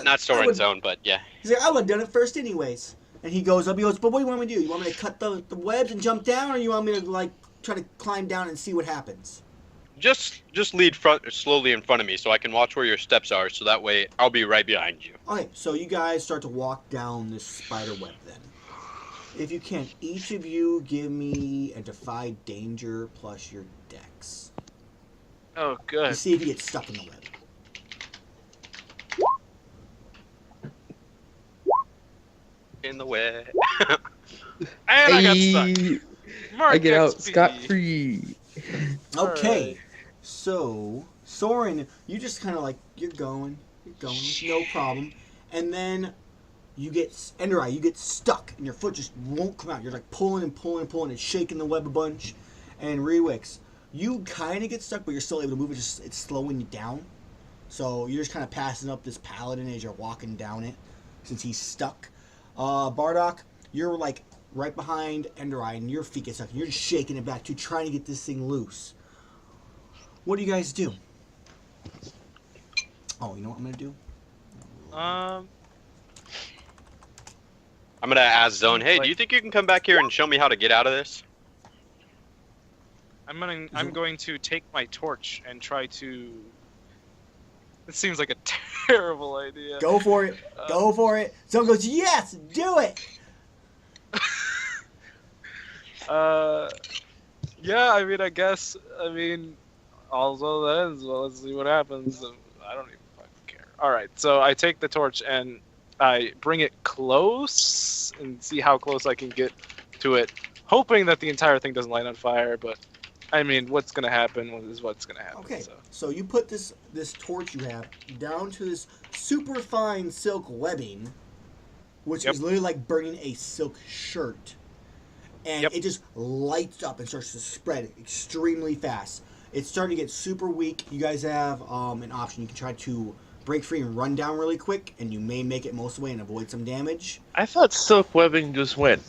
Not Soren's own, but yeah. He's like, I would have done it first anyways. And he goes up, he goes, but what do you want me to do? You want me to cut the webs and jump down, or you want me to, like, try to climb down and see what happens? Just lead slowly in front of me so I can watch where your steps are, so that way I'll be right behind you. Okay, so you guys start to walk down this spider web then. If you can, each of you give me a defy danger plus your dex. Oh, To good. see if you get stuck in the web. In the way. And I got stuck. Hey, Mark I get out XP. scot-free. Okay, Alright. so Soren, you just kind of like you're going, no problem, and then you get Enderai, you get stuck, and your foot just won't come out. You're like pulling and pulling and pulling and shaking the web a bunch, and Rewix, you kind of get stuck, but you're still able to move. It's slowing you down, so you're just kind of passing up this paladin as you're walking down it, since he's stuck. Bardock, you're like right behind Enderai, and your feet get stuck, and you're just shaking it back too, trying to get this thing loose. What do you guys do? Oh, you know what I'm gonna do? Um, I'm gonna ask Zone, hey, do you think you can come back here and show me how to get out of this? I'm going to take my torch and try to. It seems like a terrible idea. Go for it. Go for it. Someone goes, yes, do it. Yeah, I mean, I guess, also then, so let's see what happens. I don't even fucking care. Alright, so I take the torch and I bring it close and see how close I can get to it, hoping that the entire thing doesn't light on fire, but, I mean, what's gonna happen is what's gonna happen. Okay, So. so you put this torch you have down to this super fine silk webbing, which Yep. is literally like burning a silk shirt. And Yep. it just lights up and starts to spread extremely fast. It's starting to get super weak. You guys have an option. You can try to break free and run down really quick, and you may make it most of the way and avoid some damage. I thought silk webbing just went.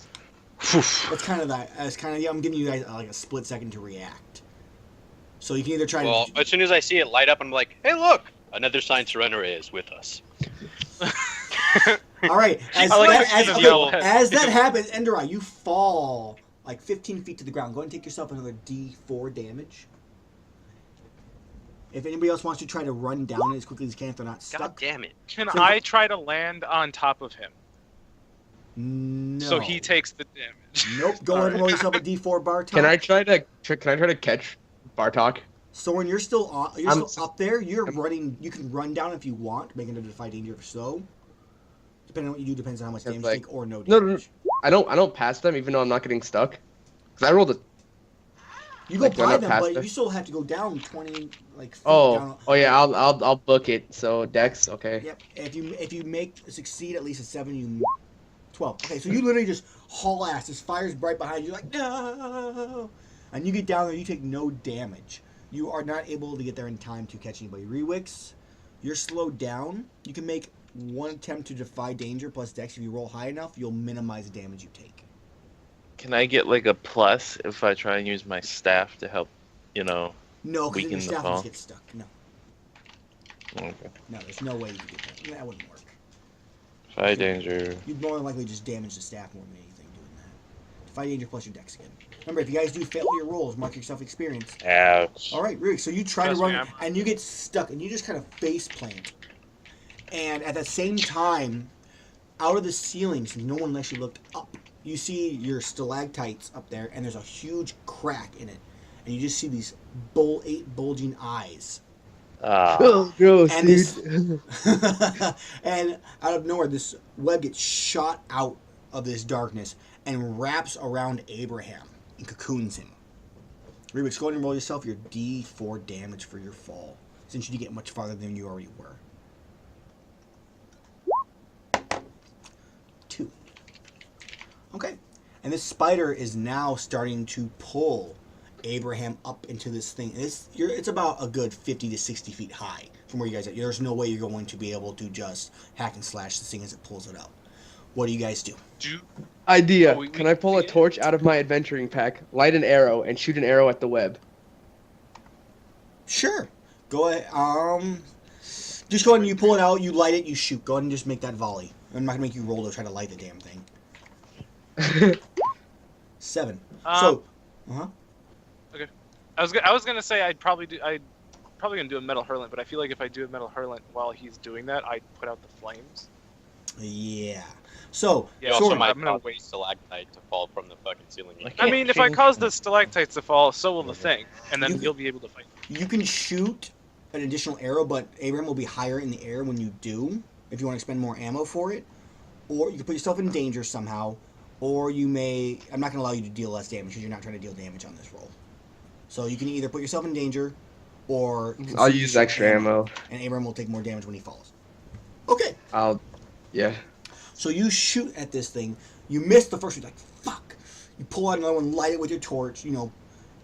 That's kind of that. I'm giving you guys like a split second to react. So you can either try Well, to. as soon as I see it light up, I'm like, hey, look! Another science runner is with us. All right, as, I like as, how you okay, yell. as that happens, Enderai, you fall like 15 feet to the ground. Go ahead and take yourself another D4 damage. If anybody else wants to try to run down it as quickly as you can, if they're not God stuck. damn it. Can So- I try to land on top of him? No. So he takes the damage. Nope. Go ahead and roll yourself a D4 bar top. Can I try to catch Bartok? Soren, you're still on. You're I'm- still up there. You're running. You can run down if you want, making it a defy danger if so. Depending on what you do, depends on how much Sounds damage like- you take or no No, damage. no, I don't pass them even though I'm not getting stuck. Cause I rolled a. You go Like, do I by not them, pass but them? you still have to go down 20 like feet Oh, down. oh yeah, I'll book it. So Dex, okay. Yep. If you make succeed at least a 7, you 12. Okay, so you literally just haul ass. This fire's right behind you. You're like no, and you get down there. You take no damage. You are not able to get there in time to catch anybody. Rewix, you're slowed down. You can make one attempt to defy danger plus Dex. If you roll high enough, you'll minimize the damage you take. Can I get like a plus if I try and use my staff to help, No, because Weaken your the staff fall. just gets stuck. No, Okay. there's no way you could get that. That wouldn't work. Defy danger. You'd more than likely just damage the staff more than anything doing that. Defy danger plus your Dex again. Remember, if you guys do fail your rolls, mark yourself experience. Ouch. All right, Rick. So you try Trust to me, run, I'm- and you get stuck, and you just kind of face plant. And at the same time, out of the ceiling, since no one actually looked up, you see your stalactites up there, and there's a huge crack in it, and you just see these 8 bulging eyes. Ah. Oh, gross, And dude. this, and out of nowhere, this web gets shot out of this darkness and wraps around Abraham and cocoons him. Rubik's, go ahead and roll yourself your D4 damage for your fall, since you didn't get much farther than you already were. 2. Okay, and this spider is now starting to pull Abraham up into this thing. It's about a good 50 to 60 feet high from where you guys are. There's no way you're going to be able to just hack and slash this thing as it pulls it up. What do you guys do? Do Idea. Oh, we- Can I pull a we- torch out of my adventuring pack, light an arrow, and shoot an arrow at the web? Sure. Go ahead. Just go ahead and you pull it out, you light it, you shoot. Go ahead and just make that volley. I'm not gonna make you roll to try to light the damn thing. 7. So, I was gonna say I'd probably gonna do a metal hurlant, but I feel like if I do a metal hurlant while he's doing that, I'd put out the flames. yeah. So, Yeah, You also Soren, might I'm gonna cause wait. stalactite to fall from the fucking ceiling. I mean, if I cause the stalactites to fall, so will the thing, and then You- you'll be able to fight. you can shoot an additional arrow, but Abraham will be higher in the air when you do, if you want to expend more ammo for it. Or you can put yourself in danger somehow, or you may... I'm not going to allow you to deal less damage because you're not trying to deal damage on this roll. So you can either put yourself in danger, or... you can I'll simply use shoot extra ammo. and Abraham will take more damage when he falls. Okay, Yeah. so you shoot at this thing. You miss the first one, like, fuck. You pull out another one, light it with your torch. You know,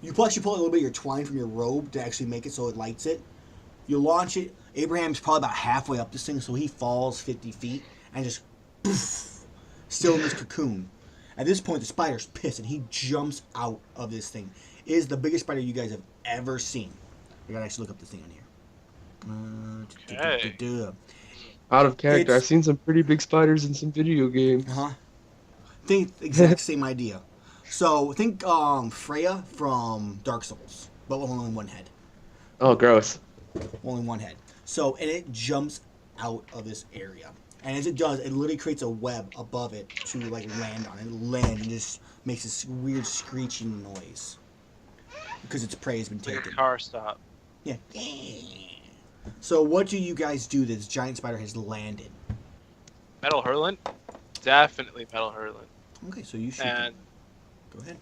you actually pull out a little bit of your twine from your robe to actually make it so it lights it. You launch it. Abraham's probably about halfway up this thing, so he falls 50 feet and just poof, still in this cocoon. At this point, the spider's pissed and he jumps out of this thing. It is the biggest spider you guys have ever seen. I gotta actually look up this thing on here. Okay. Out of character. It's- I've seen some pretty big spiders in some video games. Think the exact same idea. So think Freya from Dark Souls, but with only one head. Oh, gross. Only one head. So, and it jumps out of this area. And as it does, it literally creates a web above it to like land on it. It lands and just makes this weird screeching noise. Because its prey has been Like a taken. car stop. Yeah. So what do you guys do that this giant spider has landed? Metal hurlant? Definitely metal hurlant. Okay, so you shoot. And Go ahead.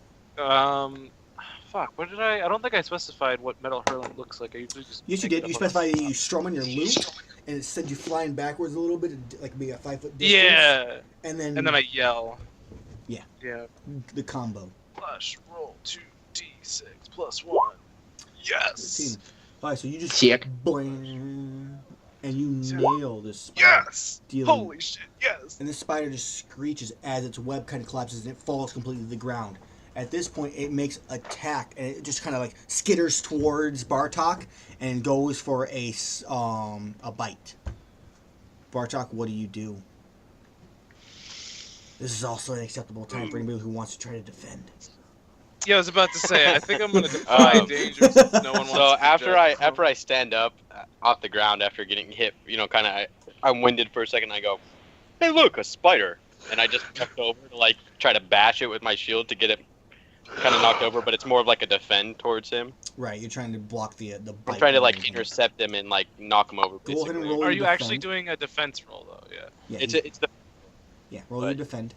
fuck, what did I don't think I specified what metal hurlant looks like. I usually just Yes, you make it did. You up on the specified that you spot. strum on your loop, and it sends you flying backwards a little bit, like maybe a 5-foot distance. Yeah. And then, And then I yell. Yeah. Yeah. the combo. Flush roll 2d6 plus 1. Yes. 13. Alright, so you just Sick. boing, and you nail this spider. Yes. Dealing- Holy shit. Yes. And this spider just screeches as its web kind of collapses and it falls completely to the ground. At this point, it makes attack and it just kind of like skitters towards Bartok and goes for a bite. Bartok, what do you do? This is also an acceptable time for anybody who wants to try to defend. Yeah, I was about to say. I think I'm gonna defy danger since no one wants So to after judge. I stand up off the ground after getting hit, kind of I'm winded for a second. I go, "Hey, look, a spider!" And I just ducked over to like try to bash it with my shield to get it kind of knocked over. But it's more of like a defend towards him. Right, you're trying to block the bite. I'm trying to and like everything. intercept him and like knock him over. Go ahead and Basically. roll. Are your you actually defend. doing a defense roll though? Yeah. Yeah, It's the yeah. Roll your but- defend.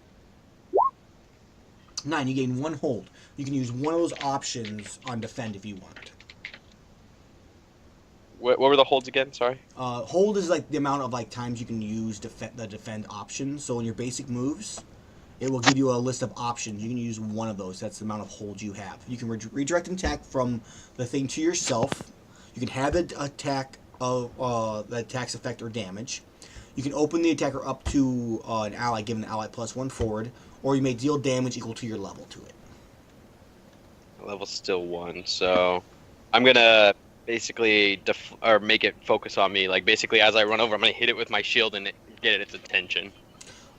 9. You gain 1 hold. You can use one of those options on defend if you want. what were the holds again? Sorry. Hold is like the amount of like times you can use the defend option. So in your basic moves, it will give you a list of options. You can use one of those. That's the amount of hold you have. You can redirect an attack from the thing to yourself. You can have the attack of the attack's effect or damage. You can open the attacker up to an ally, giving the ally +1 forward, or you may deal damage equal to your level to it. Level's still 1, so I'm gonna basically make it focus on me. Like basically, as I run over, I'm gonna hit it with my shield and get its attention.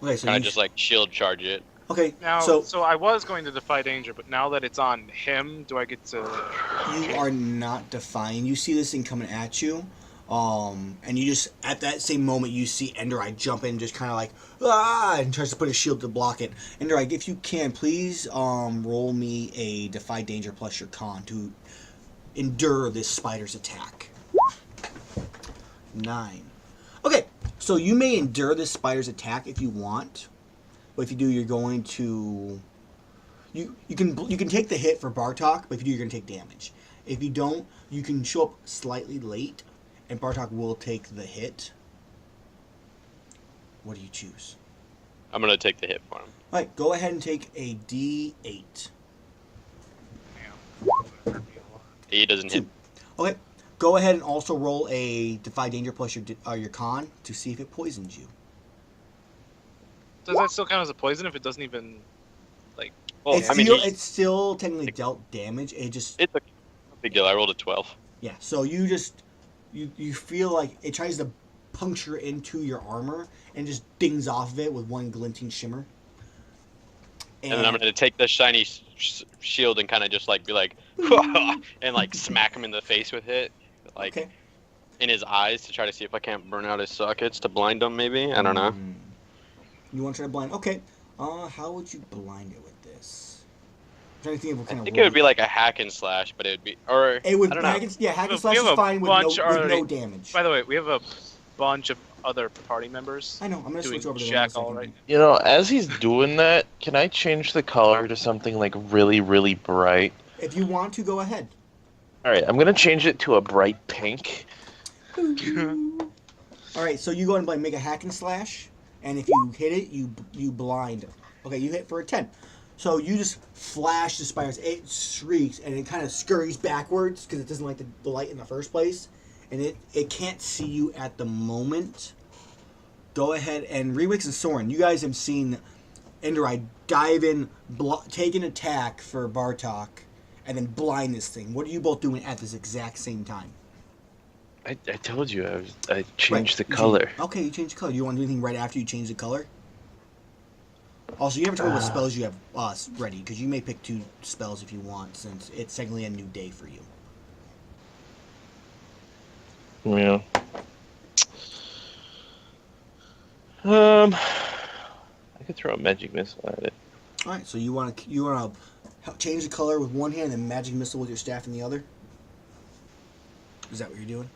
Okay, so Kind you of just like shield charge it. okay. Now, So so I was going to defy danger, but now that it's on him, do I get to? you are not defying. You see this thing coming at you, and you just at that same moment you see Enderai jump in, just kind of like and tries to put a shield to block it. Enderai, if you can, please roll me a defy danger plus your con to endure this spider's attack. 9. Okay, so you may endure this spider's attack if you want, but if you do, you're going to. You can take the hit for Bartok, but if you do, you're going to take damage. If you don't, you can show up slightly late, and Bartok will take the hit. What do you choose? I'm gonna take the hit for him. All right, go ahead and take a D8. He doesn't hit. 2. Okay, go ahead and also roll a Defy Danger plus your con to see if it poisons you. does that still count as a poison if it doesn't even like? Well, it's, I mean, it's still technically dealt damage. It just it's a big deal. I rolled a 12. yeah. So you just you feel like it tries to puncture into your armor and just dings off of it with one glinting shimmer. And then I'm gonna take the shiny shield and kind of just like be like, and like smack him in the face with it, like okay. in his eyes to try to see if I can't burn out his sockets to blind him. Maybe I don't know. You want to try to blind? Okay. How would you blind it with this? I'm trying to think of what kind I of think it would be like a hack and slash, but it would be or It would I don't know. hack and, yeah, hack and We slash have is a fine with bunch no already. damage. By the way, we have a bunch of other party members I know. I'm gonna doing switch over to them in a jack second. all right. You know, as he's doing that, can I change the color to something like really, really bright? If you want to, go ahead. All right, I'm gonna change it to a bright pink. All right, so you go ahead and make a hack and slash, and if you hit it, you blind. Okay, you hit for a 10. So you just flash the spiders. It shrieks and it kind of scurries backwards because it doesn't like the light in the first place, and it can't see you at the moment. Go ahead and Rewix and Soren, you guys have seen Enderai dive in, take an attack for Bartok, and then blind this thing. What are you both doing at this exact same time? I told you I changed Right, the color. Okay, you change the color. You want to do anything right after you change the color? Also, you have to tell me what spells you have ready, because you may pick 2 spells if you want, since it's technically a new day for you. Yeah. I could throw a magic missile at it. All right, so you want to change the color with one hand and magic missile with your staff in the other? Is that what you're doing?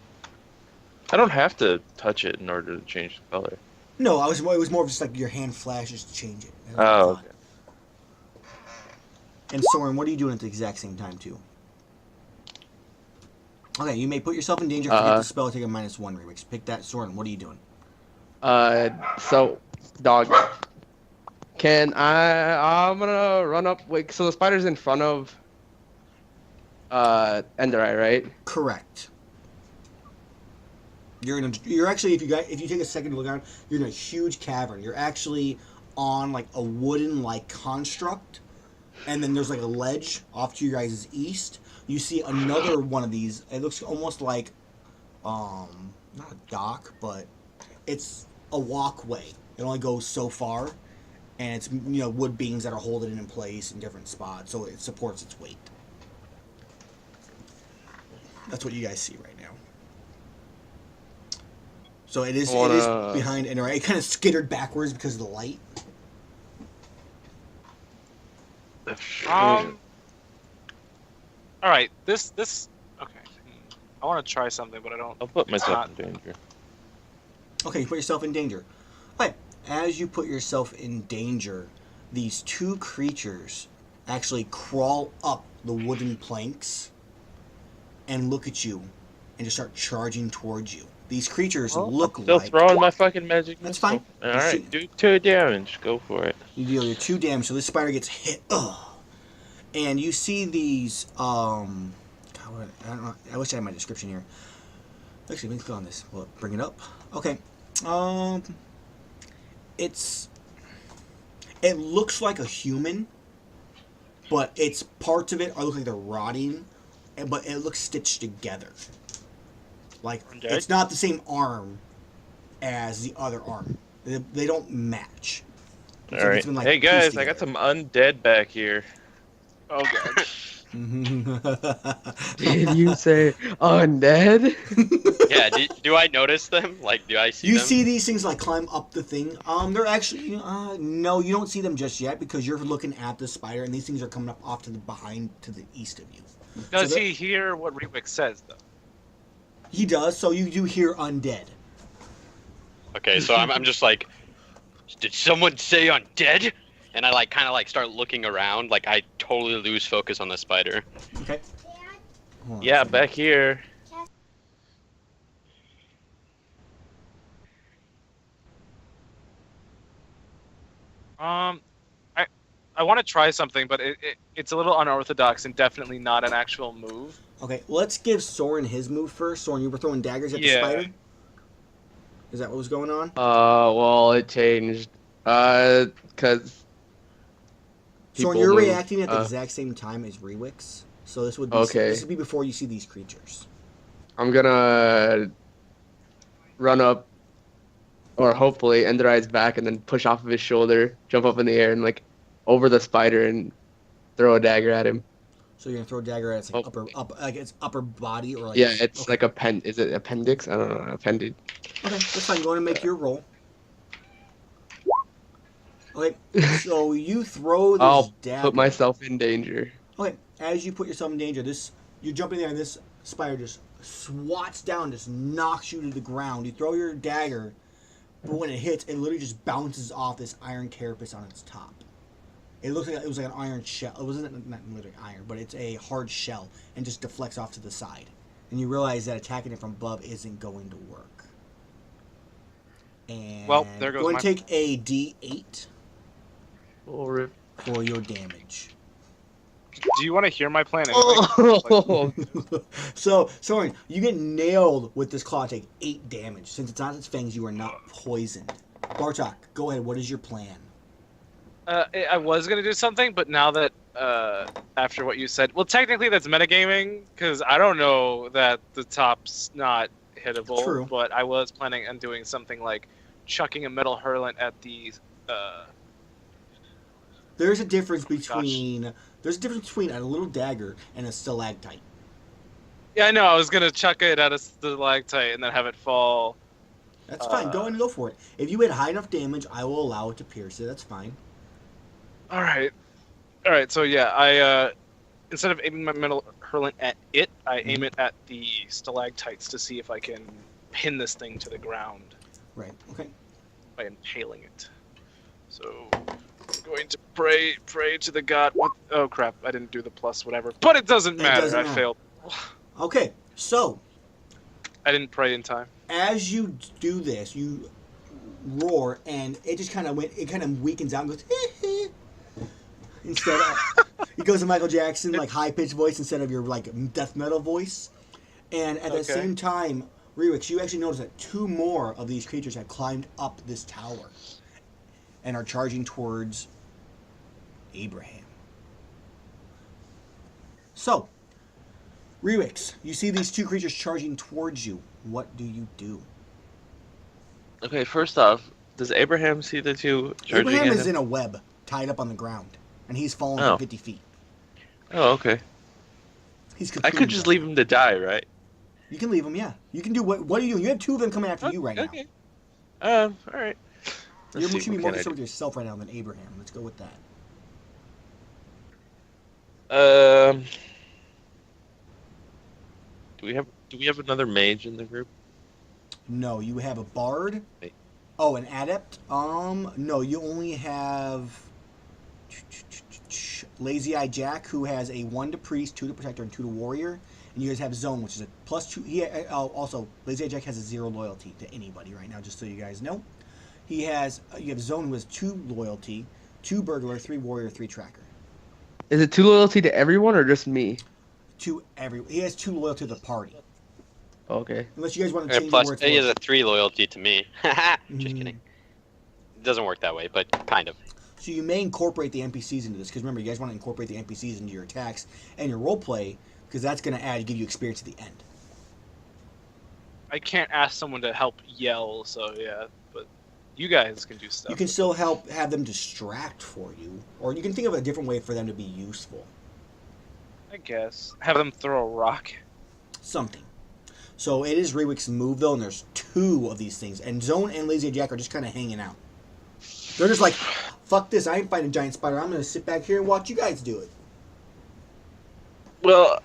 I don't have to touch it in order to change the color. No, it was more of just like your hand flashes to change it. That's what I Oh, thought. okay. And Soren, what are you doing at the exact same time too? Okay, you may put yourself in danger. Forget the spell. Take a -1 remix. Pick that, Soren. What are you doing? So, dog. I'm gonna run up. Wait, so the spider's in front of Enderai, right? Correct. You're actually if you take a second to look around, you're in a huge cavern. You're actually on like a wooden like construct, and then there's like a ledge off to your guys' east. You see another one of these. It looks almost like not a dock, but it's a walkway. It only goes so far, and it's wood beams that are holding it in place in different spots, so it supports its weight. That's what you guys see right now. So it is behind Enderai. It kind of skittered backwards because of the light. All right. This. Okay. I want to try something, but I don't. I'll put myself not- in danger. Okay, you put yourself in danger. But as you put yourself in danger, these 2 creatures actually crawl up the wooden planks and look at you and just start charging towards you. These creatures look Still like... throwing my fucking magic That's missile. fine. Alright, do 2 damage. Go for it. You deal your 2 damage, so this spider gets hit. Ugh. And you see these, God, I don't know. I wish I had my description here. Actually, let me click on this. Well, bring it up. Okay. It looks like a human, but its parts of it look like they're rotting, but it looks stitched together. Like it's not the same arm as the other arm. They don't match. It's Alright. been, like, Hey pieced guys, I got together. some undead back here. Oh god. Did you say undead? Yeah, do I notice them? Like, do I see You them? see these things like climb up the thing. They're actually no, you don't see them just yet because you're looking at the spider, and these things are coming up off to the east of you. Does So he hear what Rewick says though? He does. So you do hear undead. Okay, so I'm just like, did someone say undead? And I like kind of like start looking around, like I totally lose focus on the spider. Okay. Hold on a Yeah, second. back here. I want to try something, but it's a little unorthodox and definitely not an actual move. Okay, let's give Soren his move first. Soren, you were throwing daggers at the Yeah. spider? Is that what was going on? Well, it changed Because So people you're move. reacting at the exact same time as Rewix. So this would be Okay. this would be before you see these creatures. I'm gonna run up, or hopefully Enderiz's back, and then push off of his shoulder, jump up in the air, and like over the spider and throw a dagger at him. So you're gonna throw a dagger at its like, Oh. like its upper body or like Yeah, it's okay. like is it appendix? I don't know, appendage. Okay, that's fine. Go ahead and make your roll. Okay, so you throw this I'll dagger. put myself in danger. Okay, as you put yourself in danger, you're jumping there, and this spider just swats down, just knocks you to the ground. You throw your dagger, but when it hits, it literally just bounces off this iron carapace on its top. It looks like it was like an iron shell. It wasn't not literally iron, but it's a hard shell, and just deflects off to the side. And you realize that attacking it from above isn't going to work. And Well, there goes go and my- take a D8 Oh, rip. for your damage. Do you want to hear my plan? Anyway? Oh, So, Soren, you get nailed with this claw. Take 8 damage. Since it's not its fangs, you are not poisoned. Bartok, go ahead. What is your plan? I was gonna do something, but now that after what you said, well, technically that's metagaming because I don't know that the top's not hittable. True. But I was planning on doing something like chucking a metal hurlant at the. There's a difference between a little dagger and a stalactite. Yeah, I know. I was gonna chuck it at a stalactite and then have it fall. That's fine. Go ahead and go for it. If you hit high enough damage, I will allow it to pierce it. That's fine. All right. So yeah, I instead of aiming my metal hurlant at it, I aim it at the stalactites to see if I can pin this thing to the ground Right. Okay. by impaling it. So I'm going to pray to the god. What? Oh crap! I didn't do the plus whatever, but it doesn't matter. doesn't I matter. failed. Okay. So I didn't pray in time. as you do this, you roar, and it just kind of weakens out and goes. Instead of, it goes to Michael Jackson, like high pitched voice instead of your like death metal voice. And at the Okay. same time, Rewix, you actually notice that 2 more of these creatures have climbed up this tower and are charging towards Abraham. So, Rewix, you see these 2 creatures charging towards you. What do you do? Okay, first off, does Abraham see the two charging Abraham at is him? in a web tied up on the ground, and he's fallen Oh. for 50 feet. Oh, okay. He's I completely could just done. leave him to die, right? You can leave him, yeah. You can do what are you doing? You have 2 of them coming after you right Okay. now. All right. You Let's see, should be what more can I concerned with yourself right now than Abraham. Let's go with that. do? Do we have another mage in the group? No, you have a bard. Wait. Oh, an adept. No, you only have Lazy Eye Jack, who has a 1 to priest, 2 to protector, and 2 to warrior. And you guys have Zone, which is a +2. Also, Lazy Eye Jack has a 0 loyalty to anybody right now, just so you guys know. You have Zone, who has 2 loyalty, 2 burglar, 3 warrior, 3 tracker. is it 2 loyalty to everyone or just me? He has 2 loyalty to the party. Okay. Unless you guys want to And change plus, it where it's he has loyalty. a 3 loyalty to me. Just Mhm. kidding. It doesn't work that way, but kind of. So you may incorporate the NPCs into this, because remember, you guys want to incorporate the NPCs into your attacks and your roleplay, because that's going to give you experience at the end. I can't ask someone to help yell, so yeah. But you guys can do stuff. You can still have them distract for you, or you can think of a different way for them to be useful. I guess have them throw a rock. Something. So it is Rewix's move, though, and there's 2 of these things. And Zone and Lazy Jack are just kind of hanging out. They're just like, fuck this, I ain't fighting a giant spider. I'm going to sit back here and watch you guys do it. Well,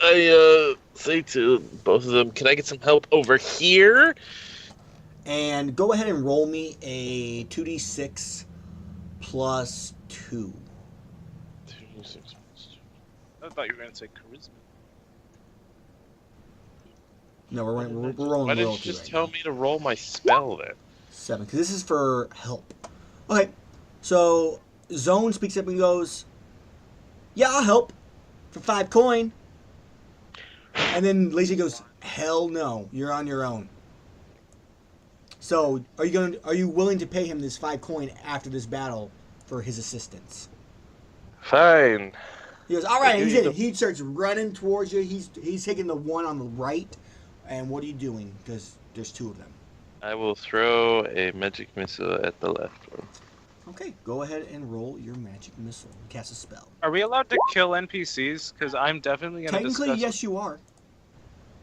I say to both of them, can I get some help over here? And go ahead and roll me a 2d6 plus 2. I thought you were gonna say charisma. No, we're rolling Why didn't you loyalty just right tell now. me to roll my spell then? 7, because this is for help. Okay, so Zone speaks up and goes, yeah, I'll help for 5 coin. And then Lazy goes, hell no, you're on your own. So, are you willing to pay him this 5 coin after this battle for his assistance? Fine. He goes, all right. I'll He's give you in. He starts running towards you. He's taking the one on the right. And what are you doing? Because there's 2 of them. I will throw a magic missile at the left one. Okay, go ahead and roll your magic missile. Cast a spell. Are we allowed to kill NPCs? Because I'm definitely gonna Technically, discuss. yes, you are.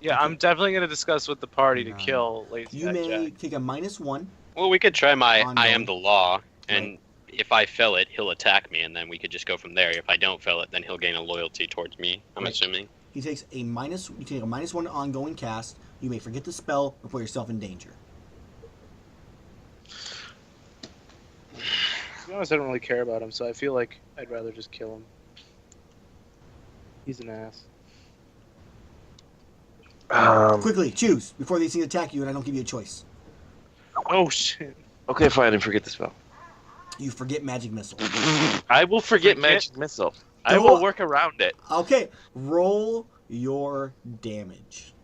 Yeah, Okay. I'm definitely gonna discuss with the party to Nah. kill Lazy You Eye may Jack. take a -1. Well, we could try my Ongoing. I am the law, and Right. if I fail it, he'll attack me, and then we could just go from there. If I don't fail it, then he'll gain a loyalty towards me. I'm Right. assuming. He takes a minus. You take a -1 ongoing cast. You may forget the spell or put yourself in danger. To be honest, I don't really care about him, so I feel like I'd rather just kill him. He's an ass. Quickly, choose before these things attack you, and I don't give you a choice. Oh shit. Okay, fine, and forget the spell. You forget magic missile. I will forget Forget? magic missile. I Don't- will work around it. Okay, roll your damage.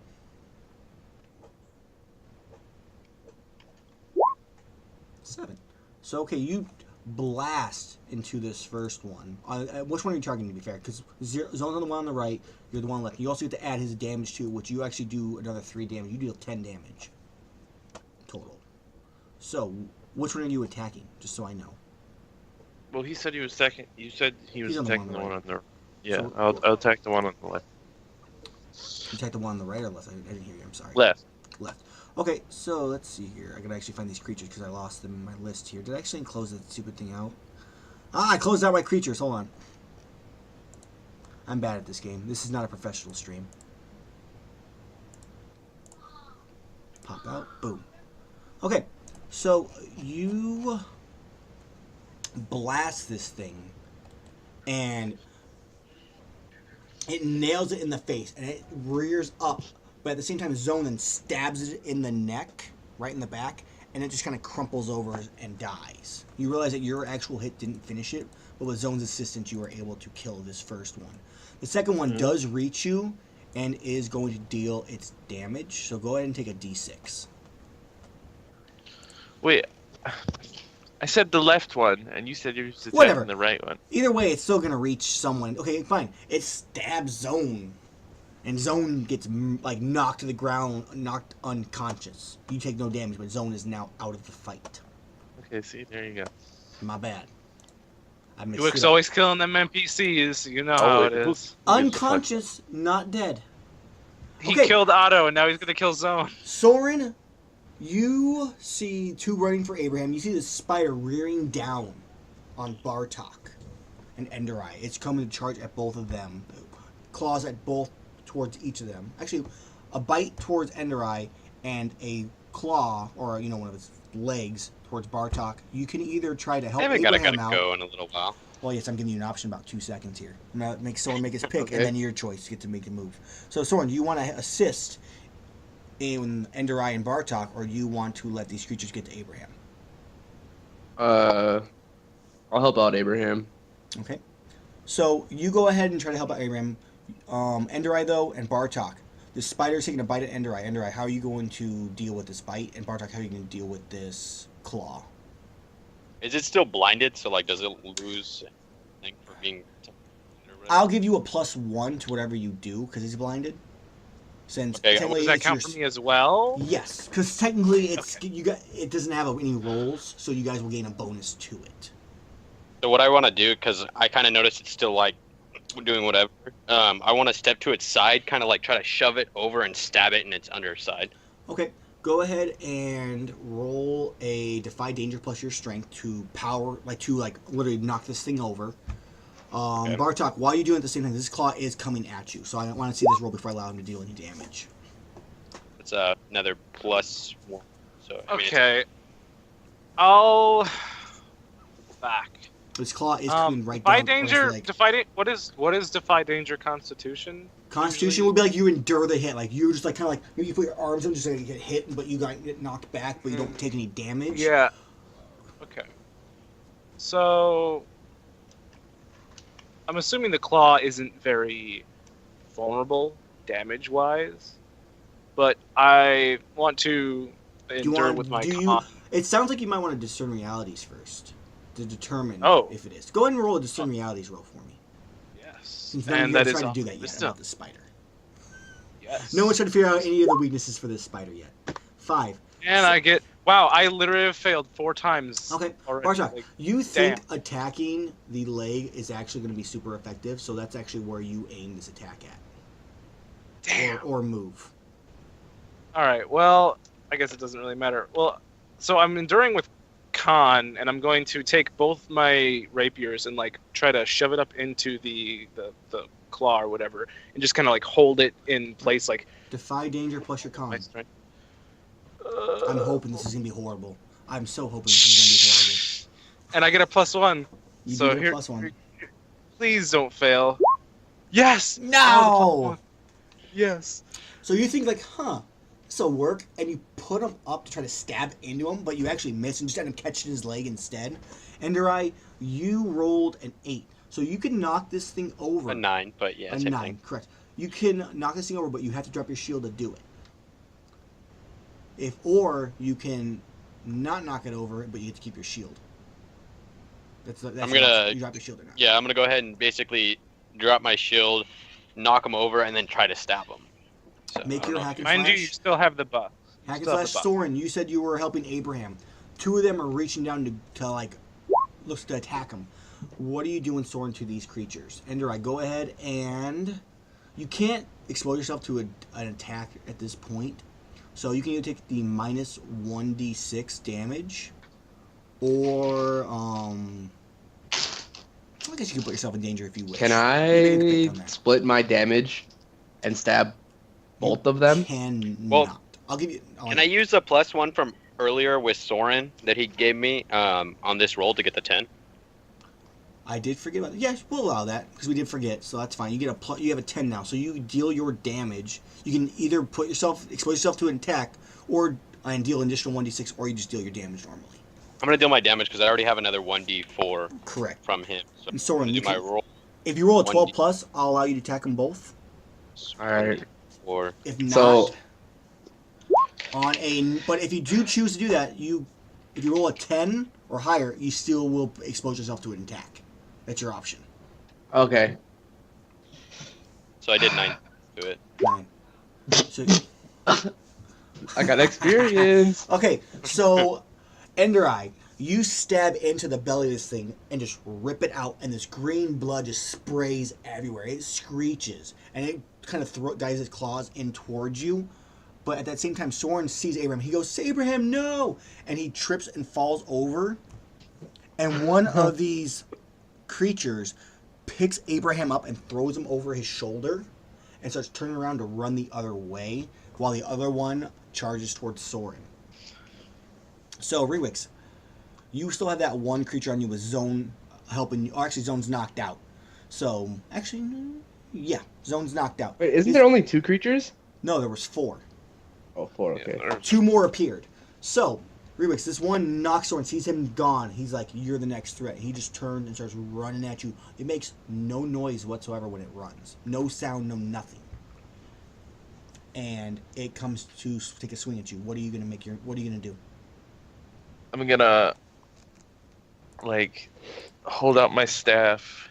Seven. So okay, you blast into this first one. Which one are you targeting, to be fair? Because Zone's on the one on the right, you're the one left. You also get to add his damage to, which you actually do another 3 damage. You deal 10 damage total. So, which one are you attacking? Just so I know. Well, he said he was second. You said he was He's on the attacking one the on one the on the. Yeah, So- I'll attack the one on the left. You attack the one on the right or left? I didn't hear you. I'm sorry. Left. Left. Okay, so let's see here. I gotta actually find these creatures because I lost them in my list here. Did I actually close that stupid thing out? I closed out my creatures. Hold on. I'm bad at this game. This is not a professional stream. Pop out. Boom. Okay, so you blast this thing, and it nails it in the face, and it rears up. But at the same time, Zone then stabs it in the neck, right in the back, and it just kind of crumples over and dies. You realize that your actual hit didn't finish it, but with Zone's assistance, you were able to kill this first one. The second one does reach you and is going to deal its damage, so go ahead and take a d6. Wait, I said the left one, and you said you was attacking Whatever. the right one. Either way, it's still going to reach someone. Okay, fine. It stabs Zone, and Zone gets like knocked to the ground, knocked unconscious. You take no damage, but Zone is now out of the fight. Okay, see, there you go. My bad. I mixed Luke's it up. always killing them NPCs. You know how wait, it who- is. Unconscious, not dead. He Okay. killed Otto, and now he's gonna kill Zone. Soren, you see 2 running for Abraham. You see the spider rearing down on Bartok and Enderai. It's coming to charge at both of them. Claws at both towards each of them. Actually, a bite towards Enderai and a claw, or one of its legs, towards Bartok. You can either try to help I haven't got Abraham to out. go in a little while. Well, yes, I'm giving you an option about 2 seconds here. I'm gonna make Soren make his pick, Okay. and then your choice. You get to make the move. So, Soren, do you want to assist in Enderai and Bartok, or do you want to let these creatures get to Abraham? I'll help out Abraham. Okay. So you go ahead and try to help out Abraham. Enderai, though, and Bartok. The spider's taking a bite at Enderai. Enderai, how are you going to deal with this bite? And Bartok, how are you going to deal with this claw? Is it still blinded? So like, does it lose anything for being? I'll give you a +1 to whatever you do because he's blinded. Since Okay, technically Does that it's count your- for me as well? Yes, because technically it doesn't have any rolls, so you guys will gain a bonus to it. So what I want to do, because I kind of noticed it's still like doing whatever. I want to step to its side, kind of like try to shove it over and stab it in its underside. Okay, go ahead and roll a Defy Danger plus your strength to literally knock this thing over. Okay. Bartok, while you're doing it at the same time, this claw is coming at you, so I want to see this roll before I allow him to deal any damage. It's another +1. So I mean, it's- Okay. I'll back. This claw is coming right Defy down. danger. Like, What is defy danger Constitution? Constitution would be like you endure the hit, like you just like kind of like maybe you put your arms on just like you get hit, but you get knocked back, but you don't take any damage. Yeah. Okay. So I'm assuming the claw isn't very vulnerable damage-wise, but I want to endure with my do you? con. It sounds like you might want to discern realities first to determine Oh. if it is. Go ahead and roll a discern realities roll for me. Yes. Since none of And you that have is tried to off do that yet wisdom. about the spider. Yes. No one's tried to figure out any of the weaknesses for this spider yet. 5. And I get. Wow, I literally have failed 4 times. Okay, Already. Bartok, Like, you think damn. attacking the leg is actually going to be super effective, so that's actually where you aim this attack at. Damn. Or move. All right. Well, I guess it doesn't really matter. Well, so I'm enduring with con, and I'm going to take both my rapiers and like try to shove it up into the claw or whatever, and just kind of like hold it in place, like Defy danger plus your my con. strength. I'm hoping this is going to be horrible. I'm so hoping this is And I get a +1. going to be horrible. You So do get here- a +1. Please don't fail. Yes. No! Oh, yes. So you think like, this'll work, and you put him up to try to stab into him, but you actually miss and just end up catching his leg instead. Enderai, you rolled an 8. So you can knock this thing over. A 9, but yeah, A same 9, thing. correct. You can knock this thing over, but you have to drop your shield to do it. Or you can not knock it over, but you get to keep your shield. That's I'm your gonna- option. You drop your shield or not. Yeah, I'm gonna go ahead and basically drop my shield, knock him over, and then try to stab him. So, Make I don't your know if hack and Mind you, slash. you still have the buff. Hack and Still have slash the buff. Soren, you said you were helping Abraham. 2 of them are reaching down to like, looks to attack him. What are you doing, Soren, to these creatures? Enderai, go ahead and... You can't expose yourself to an attack at this point. So you can either take the minus 1d6 damage, or, I guess you can put yourself in danger if you wish. Can You may get to pick I on that. split my damage and stab both of them? Cannot. I'll give you... Can I use the +1 from earlier with Soren that he gave me on this roll to get the 10? I did forget about that. Yeah, we'll allow that because we did forget, so that's fine. You get you have a 10 now, so you deal your damage. You can either expose yourself to an attack, and deal an additional 1d6, or you just deal your damage normally. I'm gonna deal my damage because I already have another 1d4 Correct. from him. So And Soren, I'm gonna you do my can, roll if you roll a 12 1d4. plus, I'll allow you to attack them both. Alright. Or If not, So- but if you do choose to do that, if you roll a 10 or higher, you still will expose yourself to an attack. That's your option. Okay. so I did 9 to it. 9. So, I got experience. okay, so Enderai, you stab into the belly of this thing and just rip it out, and this green blood just sprays everywhere. It screeches, and it kind of dives its claws in towards you. But at that same time, Soren sees Abraham. He goes, "Abraham, no!" And he trips and falls over. And one of these creatures picks Abraham up and throws him over his shoulder and starts turning around to run the other way, while the other one charges towards Soren. So, Rewix, you still have that one creature on you with Zone helping you. Oh, actually, Zone's knocked out. So, actually, yeah, Zone's knocked out. Wait, isn't there only 2 creatures? No, there was 4. Oh, 4, okay. Yeah, 2 more appeared. So, Rewix, this one knocks Soren, sees him gone. He's like, "You're the next threat." He just turns and starts running at you. It makes no noise whatsoever when it runs. No sound, no nothing. And it comes to take a swing at you. What are you gonna do? I'm gonna like hold out my staff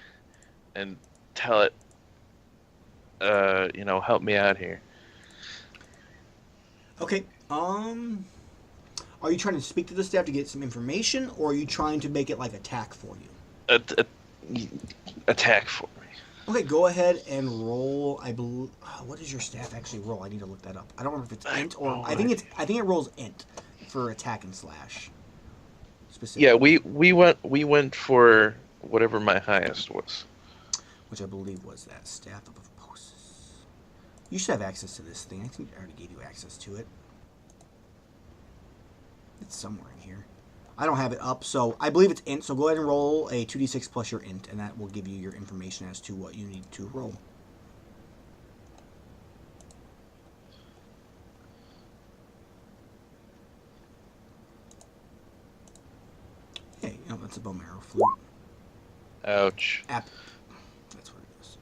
and tell it, help me out here. Okay. Are you trying to speak to the staff to get some information, or are you trying to make it like attack for you? Attack for me. Okay, go ahead and roll. I believe. What does your staff actually roll? I need to look that up. I don't remember if it's int or I think it rolls int for attack and slash. Specifically. Yeah, we went for whatever my highest was. Which I believe was that staff of Aposes. You should have access to this thing. I think I already gave you access to it. It's somewhere in here. I don't have it up, so I believe it's int. So go ahead and roll a 2d6 plus your int, and that will give you your information as to what you need to roll. Okay, that's a bone marrow flute. Ouch. That's what it is.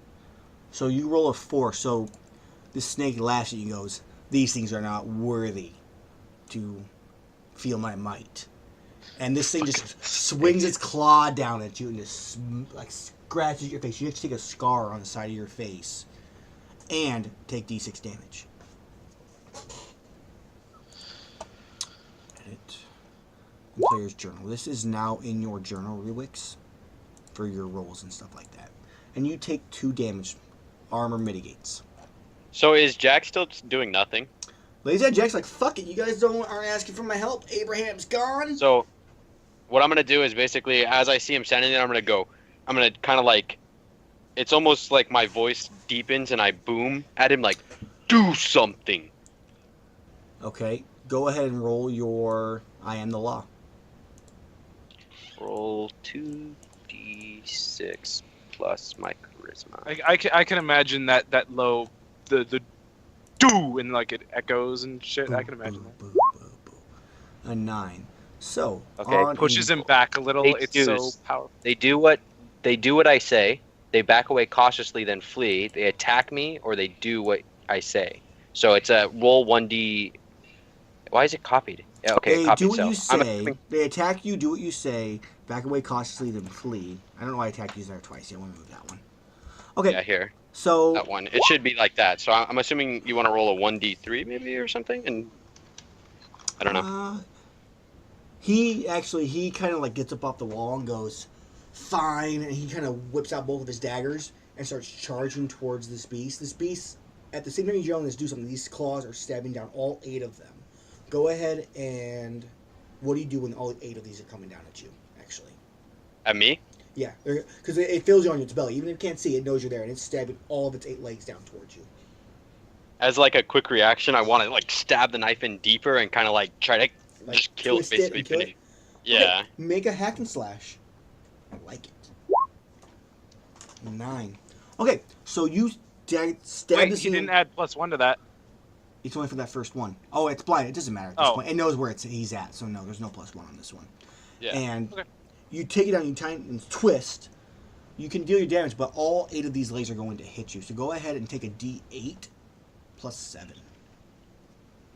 So you roll a 4. So this snake laughs at you and goes, "These things are not worthy to feel my might. And this thing just swings its claw down at you and just like scratches your face. You have to take a scar on the side of your face and take d6 damage. Edit. Player's journal. This is now in your journal, Rewix, for your rolls and stuff like that. And you take 2 damage. Armor mitigates. So is Jack still doing nothing? Ladies and Jack's like, fuck it, you guys aren't asking for my help. Abraham's gone. So what I'm going to do is basically, as I see him standing there, I'm going to kind of like, it's almost like my voice deepens and I boom at him like, do something. Okay, go ahead and roll your I am the law. Roll 2d6 plus my charisma. I can imagine that low, the do, and like it echoes and shit. Boo, I can imagine boo, that. boo, boo, boo. A 9. So, Okay. on Pushes in- him back a little. Hey, It's dudes. so powerful. They do what I say. They back away cautiously, then flee. They attack me, or they do what I say. So it's a roll 1d. Why is it copied? Yeah, okay, They copied. do what So you I'm say. assuming- They attack you, do what you say, back away cautiously, then flee. I don't know why I attacked you there twice. Yeah, I want to move that one. Okay, Yeah, here. so That one. It should be like that. So I'm assuming you want to roll a 1d3 maybe or something, and I don't know. He kind of like gets up off the wall and goes, fine, and he kind of whips out both of his daggers and starts charging towards this beast. This beast, at the same time you're yelling this, do something. These claws are stabbing down all 8 of them. Go ahead and what do you do when all 8 of these are coming down at you, actually? At me? Yeah, because it feels you on its belly. Even if you can't see, it knows you're there, and it's stabbing all of its 8 legs down towards you. As like a quick reaction, I want to like stab the knife in deeper and kind of like try to Like, just kill it twist it basically. and kill it? finish. Yeah. Okay, make a hack and slash. I like it. 9. Okay, so you stab Wait, this he thing. didn't add +1 to that. It's only for that first one. Oh, it's blind. It doesn't matter at this point. It knows where he's at, so no, there's no +1 on this one. Yeah. And Okay. you take it down, you try and twist. You can deal your damage, but all 8 of these legs are going to hit you. So go ahead and take a D8 plus 7.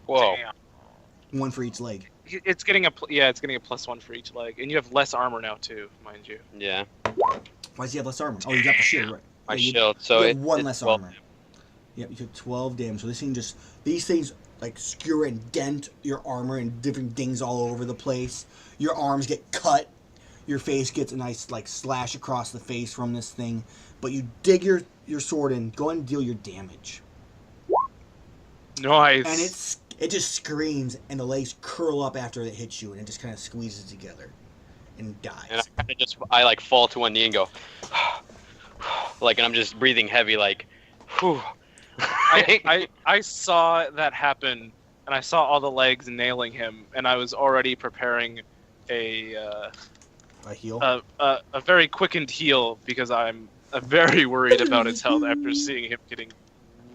Whoa. Damn. 1 for each leg. It's getting it's getting a +1 for each leg, and you have less armor now too, mind you. Yeah. Why does he have less armor? Oh, you got the shield, right? My Yeah, you- shield. So you it, have 1 it's less 12. armor. Yep, you took 12 damage. So this thing these things like skewer and dent your armor and different dings all over the place. Your arms get cut. Your face gets a nice like slash across the face from this thing. But you dig your sword in, go ahead and deal your damage. Nice. And it just screams and the legs curl up after it hits you and it just kind of squeezes together and dies. And I like fall to one knee and go, like, and I'm just breathing heavy, like, whew. I saw that happen, and I saw all the legs nailing him, and I was already preparing a heal. a very quickened heal because I'm very worried about his health after seeing him getting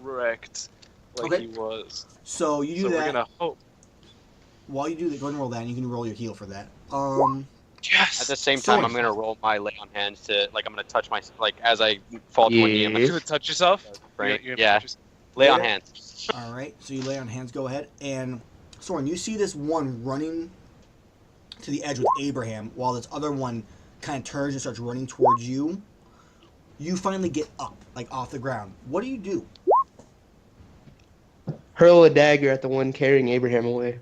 wrecked like Okay. he was. So you do So that. we're gonna hope. While you do that, go ahead and roll that, and you can roll your heal for that. Yes. At the same time, Sorry. I'm gonna roll my lay on hands to, like, I'm gonna touch my, like, as I fall to one knee, I'm You gonna gonna touch yourself? right? You're gonna Yeah. touch yourself? Lay on Yeah. hands. All right, so you lay on hands. Go ahead, and Soren, you see this one running to the edge with Abraham, while this other one kind of turns and starts running towards you. You finally get up, like off the ground. What do you do? Hurl a dagger at the one carrying Abraham away.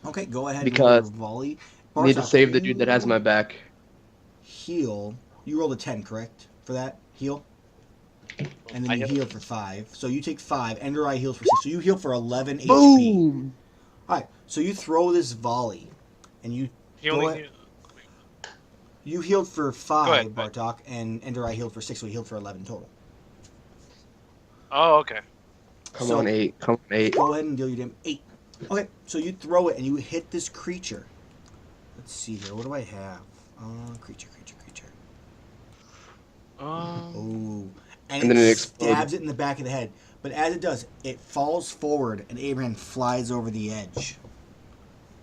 Okay, go ahead. Because and roll your volley. I need to Bartok, save the dude that has you my back. heal. You rolled a 10, correct? For that heal, and I then you heal. heal for 5. So you take 5. Ender Eye heals for 6. So you heal for 11 HP. Boom! All right, so you throw this volley, and you He Go only ahead. You healed for 5, ahead. Bartok, and Ender Eye healed for 6, so he healed for 11 total. Oh, okay. Come So- on, 8. Come on, 8. Go ahead and deal your damage. 8. Okay, so you throw it and you hit this creature. Let's see here. What do I have? Creature. Oh. And then it it explodes. stabs it in the back of the head. But as it does, it falls forward and Abraham flies over the edge,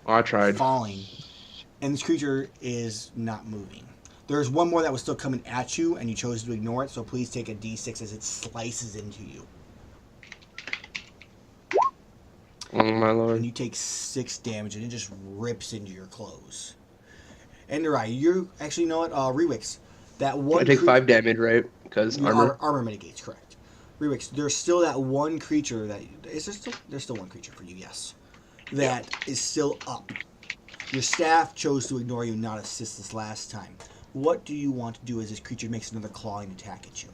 Oh, I tried. falling. And this creature is not moving. There's one more that was still coming at you, and you chose to ignore it, so please take a d6 as it slices into you. Oh my and lord. you take 6 damage, and it just rips into your clothes. Enderai, you actually know what? Rewix, that one. I take 5 damage, right? Because armor. Armor mitigates, correct. Rewix, there's still that one creature that is there still. There's still one creature for you, yes. That is still up. Your staff chose to ignore you and not assist this last time. What do you want to do as this creature makes another clawing attack at you?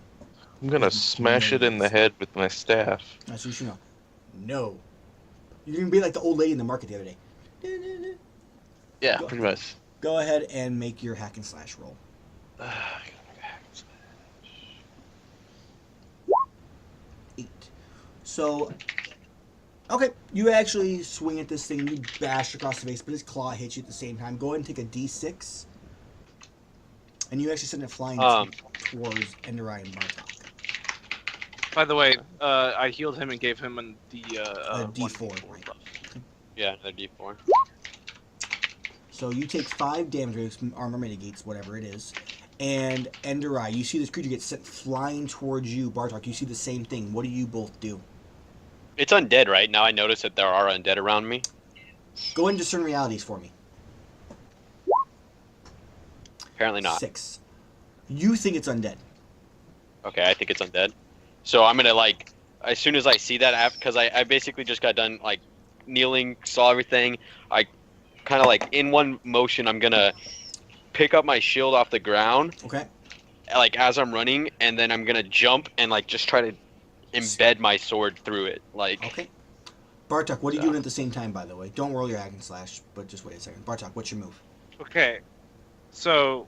I'm gonna smash it in the head with my staff. That's what you should know. No. You're gonna be like the old lady in the market the other day. Yeah, Go. pretty much. Go ahead and make your hack and slash roll. 8. So, okay, you actually swing at this thing and you bash across the face, but his claw hits you at the same time. Go ahead and take a d6. And you actually send it flying towards Enderai and Bartok. By the way, I healed him and gave him the A D4, 1d4 right. buff. Yeah, another D4. So you take 5 damage, armor mitigates, whatever it is. And Enderai, you see this creature get sent flying towards you. Bartok, you see the same thing. What do you both do? It's undead, right? Now I notice that there are undead around me. Go ahead and discern realities for me. Apparently not. 6. You think it's undead. Okay, I think it's undead. So I'm gonna like, as soon as I see that, because I basically just got done like kneeling, saw everything. I kind of like in one motion, I'm gonna pick up my shield off the ground, Okay. like as I'm running, and then I'm gonna jump and like just try to embed my sword through it, like. Okay. Bartok, what are you doing at the same time, by the way? Don't roll your hack and slash, but just wait a second. Bartok, what's your move? Okay, so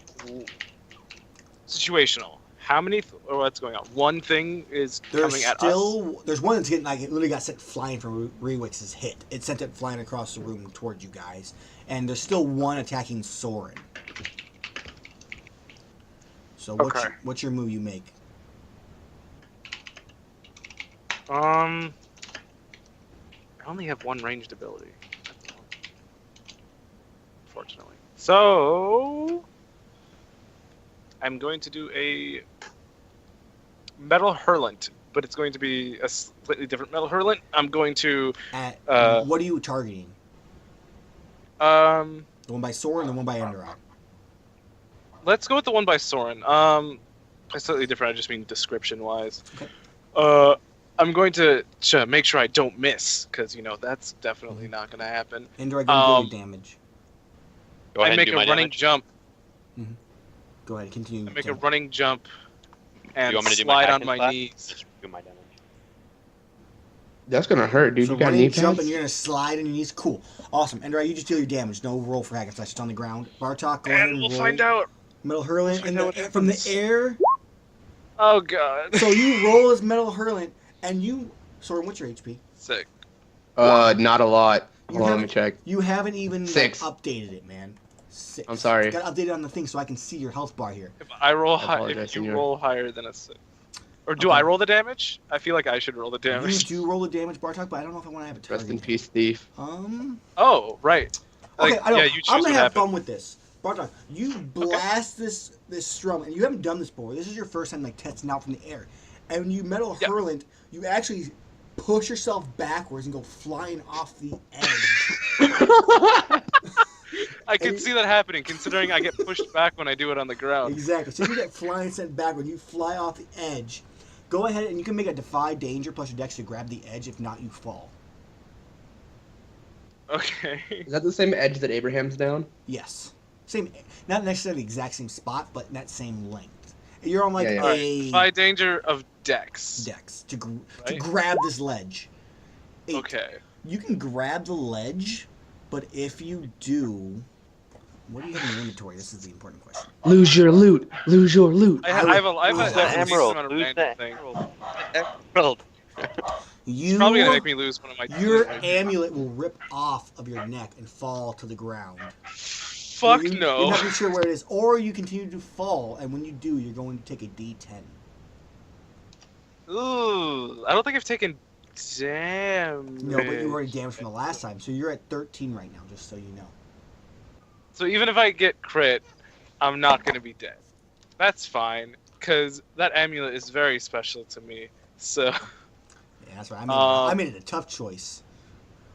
situational. How many? Or what's going on? One thing is coming at us. There's one that's getting like it literally got sent flying from Rewix's hit. It sent it flying across the room towards you guys, and there's still one attacking Soren. So what's your move you make? I only have one ranged ability. That's all. Unfortunately. So I'm going to do a metal hurlant, but it's going to be a slightly different metal hurlant. I'm going to What are you targeting? um The one by Soren, the one by Enderai. let's go with the one by Soren. It's slightly different, I just mean description wise. Okay. I'm going to make sure I don't miss, because that's definitely not going to happen. Enderai, go your damage. Go ahead I and make do a my running damage. jump. Go ahead, continue. I make a running jump and You want me to do my slide hack on and my slash? knees. Just do my damage. That's gonna hurt, dude. So You got running knee jump pads? and you're gonna slide on your knees. Cool, awesome. Enderai, you just deal your damage. No roll for hack and slash. It's on the ground. Bartok, go ahead And and we'll roll. find out. Metal hurlant We'll find out what from the happens. air. Oh god. So you roll as metal hurlant, and you. Soren, what's your HP? Sick. Not a lot. You Hold on, let me haven't- check. You haven't even 6. updated it, man. 6. I'm sorry. Got to update it on the thing so I can see your health bar here. If I roll I high, apologize, if you senor. roll higher than a 6. Or do Okay. I roll the damage? I feel like I should roll the You damage. do roll the damage, Bartok, but I don't know if I want to have a target. Rest in peace, thief. Oh, right. Okay, Like, I know. yeah, you choose I'm what gonna have happened. fun with this. Bartok, you blast this strum, and you haven't done this before. This is your first time like testing out from the air. And when you metal Yep. hurlant, you actually push yourself backwards and go flying off the edge. I can And- see that happening, considering I get pushed back when I do it on the ground. Exactly. So you get flying sent backward. You fly off the edge. Go ahead and you can make a defy danger plus your dex to grab the edge. If not, you fall. Okay. Is that the same edge that Abraham's down? Yes. Same, not necessarily the exact same spot, but in that same length. You're on like Yeah, yeah. a By danger of dex. dex to Right. grab this ledge. 8. Okay. You can grab the ledge, but if you do, what do you have in your inventory? This is the important question. Lose your loot. Lose your loot. I have a Lose the decent emerald. amount of Lose random the things. emerald. You, It's probably gonna make me lose one of my. your amulet will rip off of your neck and fall to the ground. Fuck You're no. not even sure where it is, or you continue to fall, and when you do, you're going to take a D10. Ooh, I don't think I've taken damage. No, but you already damaged from the last time, so you're at 13 right now, just so you know. So even if I get crit, I'm not gonna be dead. That's fine, cause that amulet is very special to me. So Yeah, that's right. I made it a tough choice.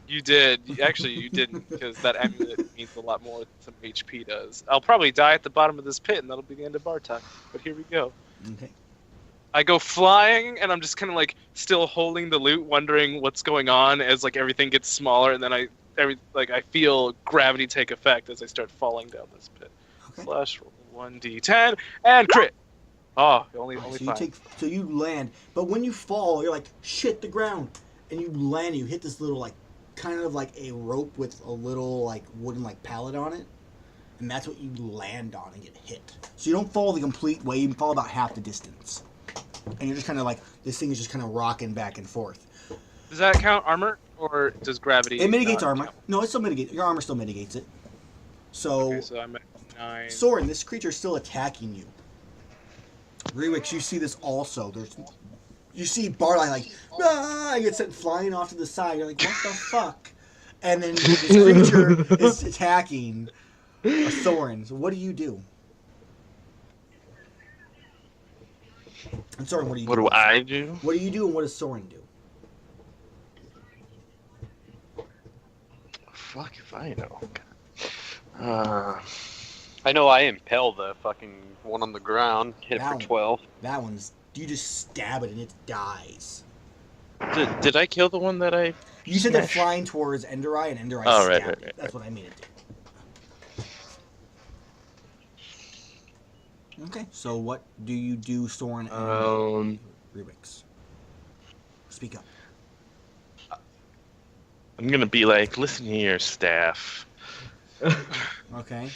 You did. Actually, you didn't, because that amulet means a lot more than some HP does. I'll probably die at the bottom of this pit, and that'll be the end of Bartok. But here we go. Okay. I go flying, and I'm just kind of like still holding the loot, wondering what's going on as like everything gets smaller, and then I feel gravity take effect as I start falling down this pit. Okay. Slash 1d10 and crit. Oh, only So 5. so you land, but when you fall, you're like shit the ground, and you land. You hit this little like kind of like a rope with a little like wooden like pallet on it, and that's what you land on and get hit. So you don't fall the complete way. You fall about half the distance, and you're just kind of like this thing is just kind of rocking back and forth. Does that count armor, or does gravity? It mitigates not armor. count? No, it still mitigates. Your armor still mitigates it. So, Okay, so I'm at 9. Soren, this creature is still attacking you. Rewix, you see this also. You see Barley like, ah, you get sent flying off to the side. You're like, what the fuck? And then this creature is attacking a Soren. So what do you do? And Soren, what do you What do? do I do? What do you do, and what does Soren do? Fuck if I know. I know I impale the fucking one on the ground. Hit it That for one. 12. That one's, you just stab it and it dies. Did I kill the one that I? You said that Smash. flying towards Enderai, and Enderai Oh, stabbed right, it. right, right, That's what I mean it did. Okay, so what do you do, Soren and Rubik's? Speak up. I'm gonna be like, listen here, staff. Okay.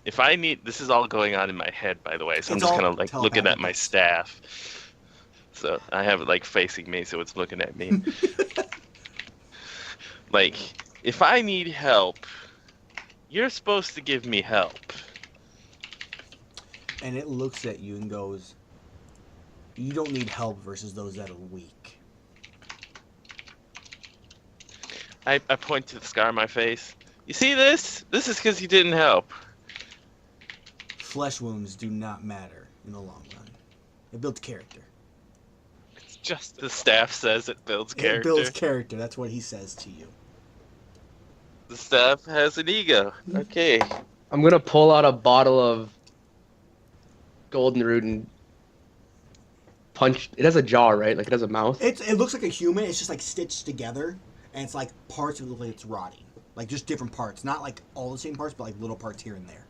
If I need, this is all going on in my head, by the way, so I'm It's just all kind of like looking at my telepathic. staff. So I have it like facing me, so it's looking at me. Like, if I need help, you're supposed to give me help. And it looks at you and goes, you don't need help versus those that are weak. I point to the scar on my face. You see this? This is because you didn't help. Flesh wounds do not matter in the long run. It builds character. It's just The staff says it builds character. It builds character. That's what he says to you. The staff has an ego. Okay. I'm gonna pull out a bottle of golden root and punch. It has a jaw, right? Like it has a mouth. It looks like a human. It's just like stitched together, and it's like parts of it look like it's rotting. Like just different parts, not like all the same parts, but like little parts here and there.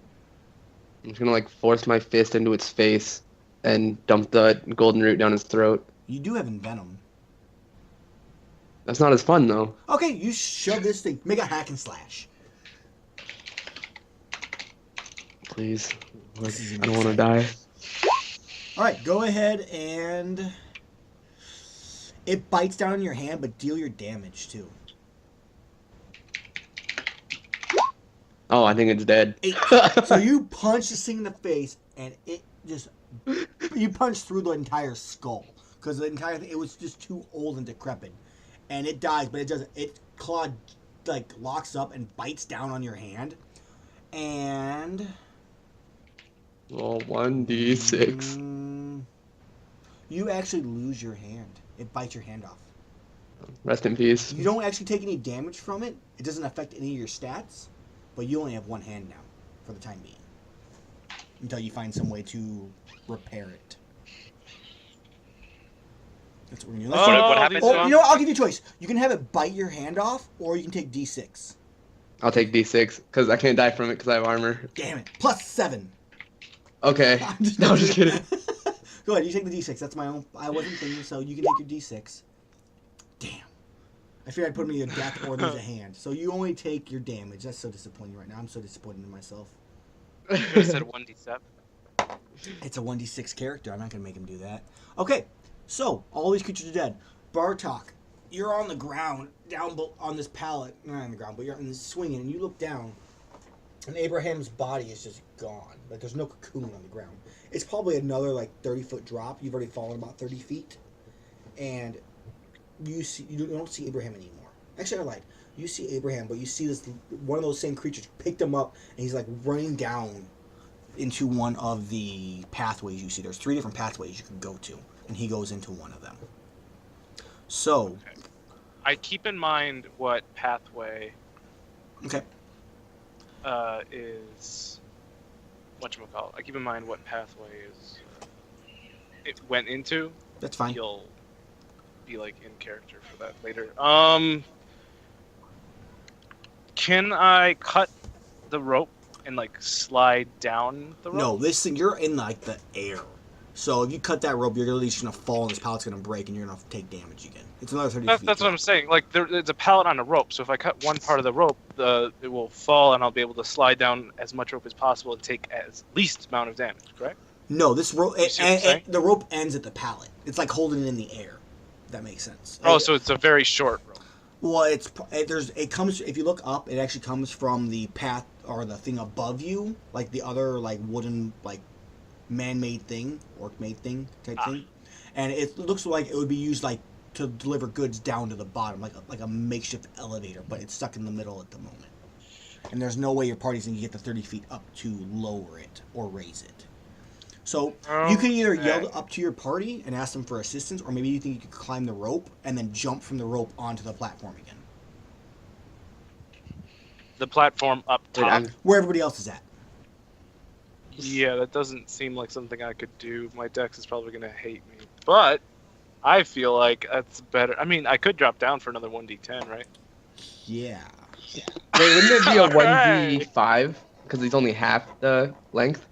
I'm just gonna like force my fist into its face and dump the golden root down its throat. You do have Envenom. That's not as fun though. Okay, you shove this thing. Make a hack and slash. Please, This is I don't want to die. All right, go ahead and it bites down on your hand, but deal your damage too. Oh, I think it's dead. 8. So you punch this thing in the face, and it just you punch through the entire skull because the entire thing, it was just too old and decrepit, and it dies. But it claw like locks up and bites down on your hand, and Roll 1d6. You actually lose your hand. It bites your hand off. Rest in peace. You don't actually take any damage from it. It doesn't affect any of your stats, but you only have one hand now for the time being until you find some way to repair it. That's what we're gonna do. What happens these- to Oh, him? you know what? I'll give you a choice. You can have it bite your hand off, or you can take D6. I'll take d6 because I can't die from it because I have armor. Damn it. Plus 7. Okay. No, I'm just kidding. Go ahead. You take the D6. That's my own. I wasn't thinking, so you can take your D6. Damn. I figured I'd put him in a death or lose a hand. So you only take your damage. That's so disappointing right now. I'm so disappointed in myself. You could have said 1d7. It's a 1d6 character. I'm not going to make him do that. Okay, so all these creatures are dead. Bartok, you're on the ground, down on this pallet. Not on the ground, but you're on this swinging, and you look down, and Abraham's body is just gone. Like, there's no cocoon on the ground. It's probably another, like, 30-foot drop. You've already fallen about 30 feet. And you don't see Abraham anymore. Actually, I lied. You see Abraham, but you see this one of those same creatures picked him up, and he's, like, running down into one of the pathways you see. There's 3 different pathways you can go to, and he goes into one of them. So, I keep in mind what pathway Okay. is whatchamacallit. I keep in mind what pathway is it went into. That's fine. You'll be like in character for that later. Can I cut the rope and like slide down the rope? No, this thing, you're in like the air. So if you cut that rope, you're literally just gonna fall and this pallet's gonna break and you're gonna take damage again. It's another 30 feet. That's what I'm saying. Like there's a pallet on a rope, so if I cut one part of the rope, it will fall and I'll be able to slide down as much rope as possible and take as least amount of damage. Correct? No, this rope. You see what I'm saying? The rope ends at the pallet. It's like holding it in the air. If that makes sense. Oh, so it's a very short rope. Well, it comes, if you look up, it actually comes from the path or the thing above you, like the other like wooden like man-made thing, orc-made thing type thing, and it looks like it would be used like to deliver goods down to the bottom, like a makeshift elevator, but it's stuck in the middle at the moment, and there's no way your party's gonna get the 30 feet up to lower it or raise it. So you can either yell up to your party and ask them for assistance, or maybe you think you could climb the rope and then jump from the rope onto the platform again, The platform up top. where everybody else is at. Yeah, that doesn't seem like something I could do. My dex is probably gonna hate me, but I feel like that's better. I mean, I could drop down for another 1d10, right? Yeah. Wait, wouldn't it be a Alright. 1d5? Because he's only half the length.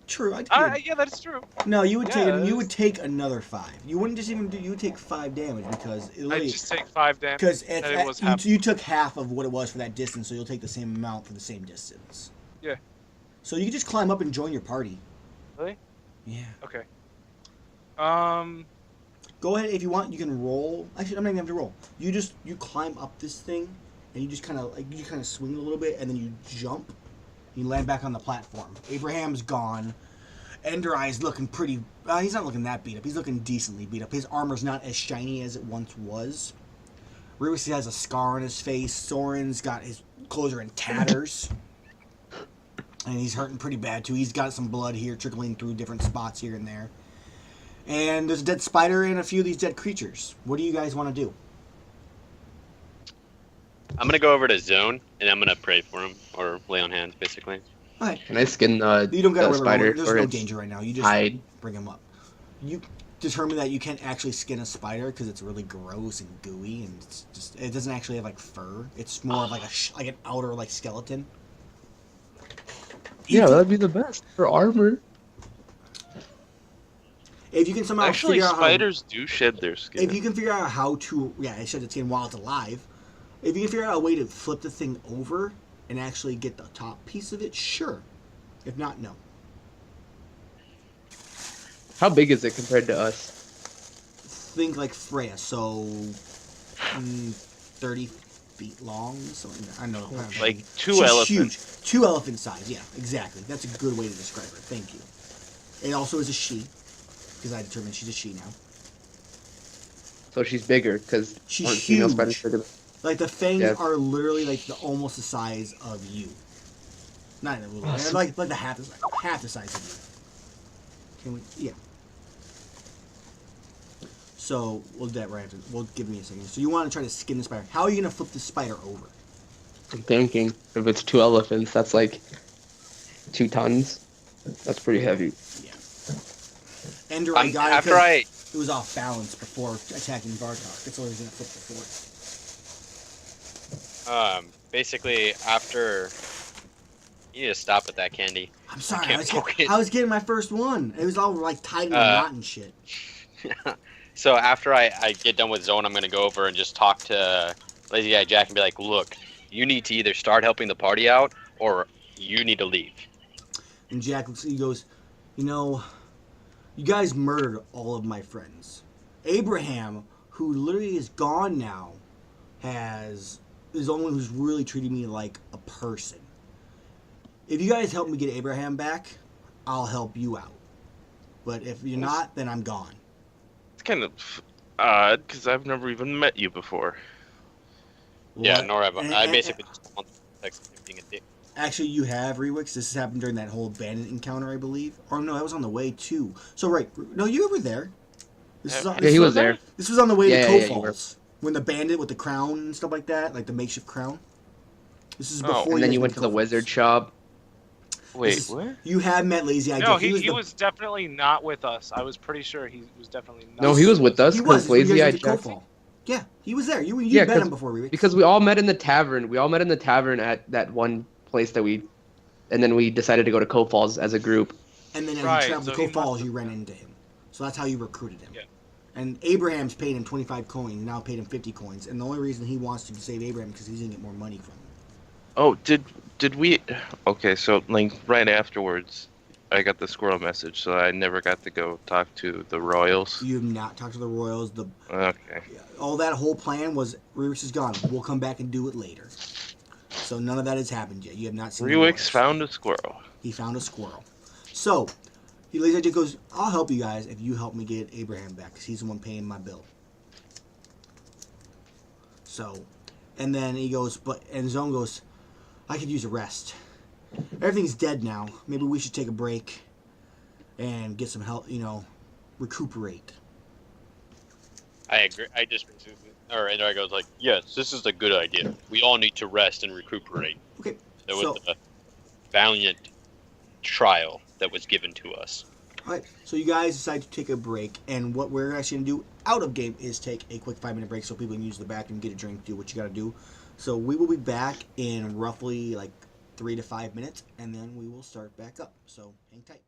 True. Yeah, that's true. No, you would Yeah, take another 5. You wouldn't just even do. You would take 5 damage because I just take 5 damage. because you took half of what it was for that distance, so you'll take the same amount for the same distance. Yeah. So you can just climb up and join your party. Really? Yeah. Okay. Go ahead if you want. You can roll. Actually, I'm not even have to roll. You climb up this thing, and you just kind of swing a little bit, and then you jump. You land back on the platform. Abraham's gone. Ender Eye's looking pretty... he's not looking that beat up. He's looking decently beat up. His armor's not as shiny as it once was. Rubus has a scar on his face. Soren's got his clothes are in tatters. And he's hurting pretty bad, too. He's got some blood here trickling through different spots here and there. And there's a dead spider and a few of these dead creatures. What do you guys want to do? I'm gonna go over to Zone and I'm gonna pray for him or lay on hands, basically. Okay. Can I skin You don't got the to spider? There's or no its danger right now. You just hide? bring him up. You determine that you can't actually skin a spider because it's really gross and gooey, and it doesn't actually have like fur. It's more of like like an outer like skeleton. Yeah, that'd be the best for armor. If you can somehow Actually, figure out spiders do shed their skin. if you can figure out how to it sheds its skin while it's alive. If you can figure out a way to flip the thing over and actually get the top piece of it, sure. If not, no. How big is it compared to us? Think like Freya, so 30 feet long, something. I know. Like two She's elephants. huge. 2 elephant size. Yeah, exactly. That's a good way to describe her. Thank you. It also is a she, because I determined she's a she now. So she's bigger because She's female huge. spiders bigger than... Like the fangs Yeah. are literally like almost the size of you. Not in a little. They're like the half the size of you. Can we? Yeah. So we'll do that right after. We'll give me a second. So you want to try to skin the spider? How are you gonna flip the spider over? I'm thinking if it's 2 elephants, that's like 2 tons. That's pretty heavy. Yeah. Ender, I got After it was off balance before attacking Bartok. That's why he's gonna flip the fort. Basically, after you need to stop with that candy. I'm sorry. can't poke it. I was getting my first one. It was all like tied in a knot and shit. So after I get done with Zone, I'm gonna go over and just talk to Lazy Guy Jack and be like, look, you need to either start helping the party out or you need to leave. And Jack looks. He goes, you know, you guys murdered all of my friends. Abraham, who literally is gone now, is the only one who's really treated me like a person. If you guys help me get Abraham back, I'll help you out. But if you're not, then I'm gone. It's kind of odd because I've never even met you before. Yeah, What? nor have I. And- I and- basically just want the text of him being a dick. Actually, you have Rewix. This happened during that whole bandit encounter, I believe. Or no, that was on the way too. So right, no, you were there. This is on, Yeah, he was there. This was on the way Yeah, to yeah, Coe you were. Falls. When the bandit with the crown and stuff like that, like the makeshift crown. This is before. And then guys you went to the Cold wizard Falls. shop. Wait, This is- what? You have met Lazy Eye No, Jake. he was definitely not with us. I was pretty sure he was definitely not. No, he was with us He was. because When you Lazy guys Eye went to Cold Jack. Fall. Yeah, he was there. You Yeah, met 'cause- him before, Rubik. Because we all met in the tavern. We all met in the tavern at that one place and then we decided to go to Cove Falls as a group. And then as Right, you traveled so to he Cove Falls, must you have- ran into him. So that's how you recruited him. Yeah. And Abraham's paid him 25 coins, now paid him 50 coins. And the only reason he wants to save Abraham is because he's going to get more money from him. Oh, did we? Okay, so like right afterwards, I got the squirrel message, so I never got to go talk to the royals. You have not talked to the Royals. Okay. All that whole plan was, Rubik's is gone. We'll come back and do it later. So none of that has happened yet. You have not seen the Rewix Royals. found a squirrel. He found a squirrel. So, Lazy Eye Jake goes, I'll help you guys if you help me get Abraham back, because he's the one paying my bill. So, and then he goes, and Zone goes, I could use a rest. Everything's dead now. Maybe we should take a break and get some help, recuperate. I agree. Or Andrea goes like, yes, this is a good idea. We all need to rest and recuperate. Okay. It So- was a valiant trial that was given to us. Alright, so you guys decide to take a break, and what we're actually going to do out of game is take a quick 5-minute break so people can use the bathroom, get a drink, do what you got to do. So we will be back in roughly like 3 to 5 minutes, and then we will start back up. So hang tight.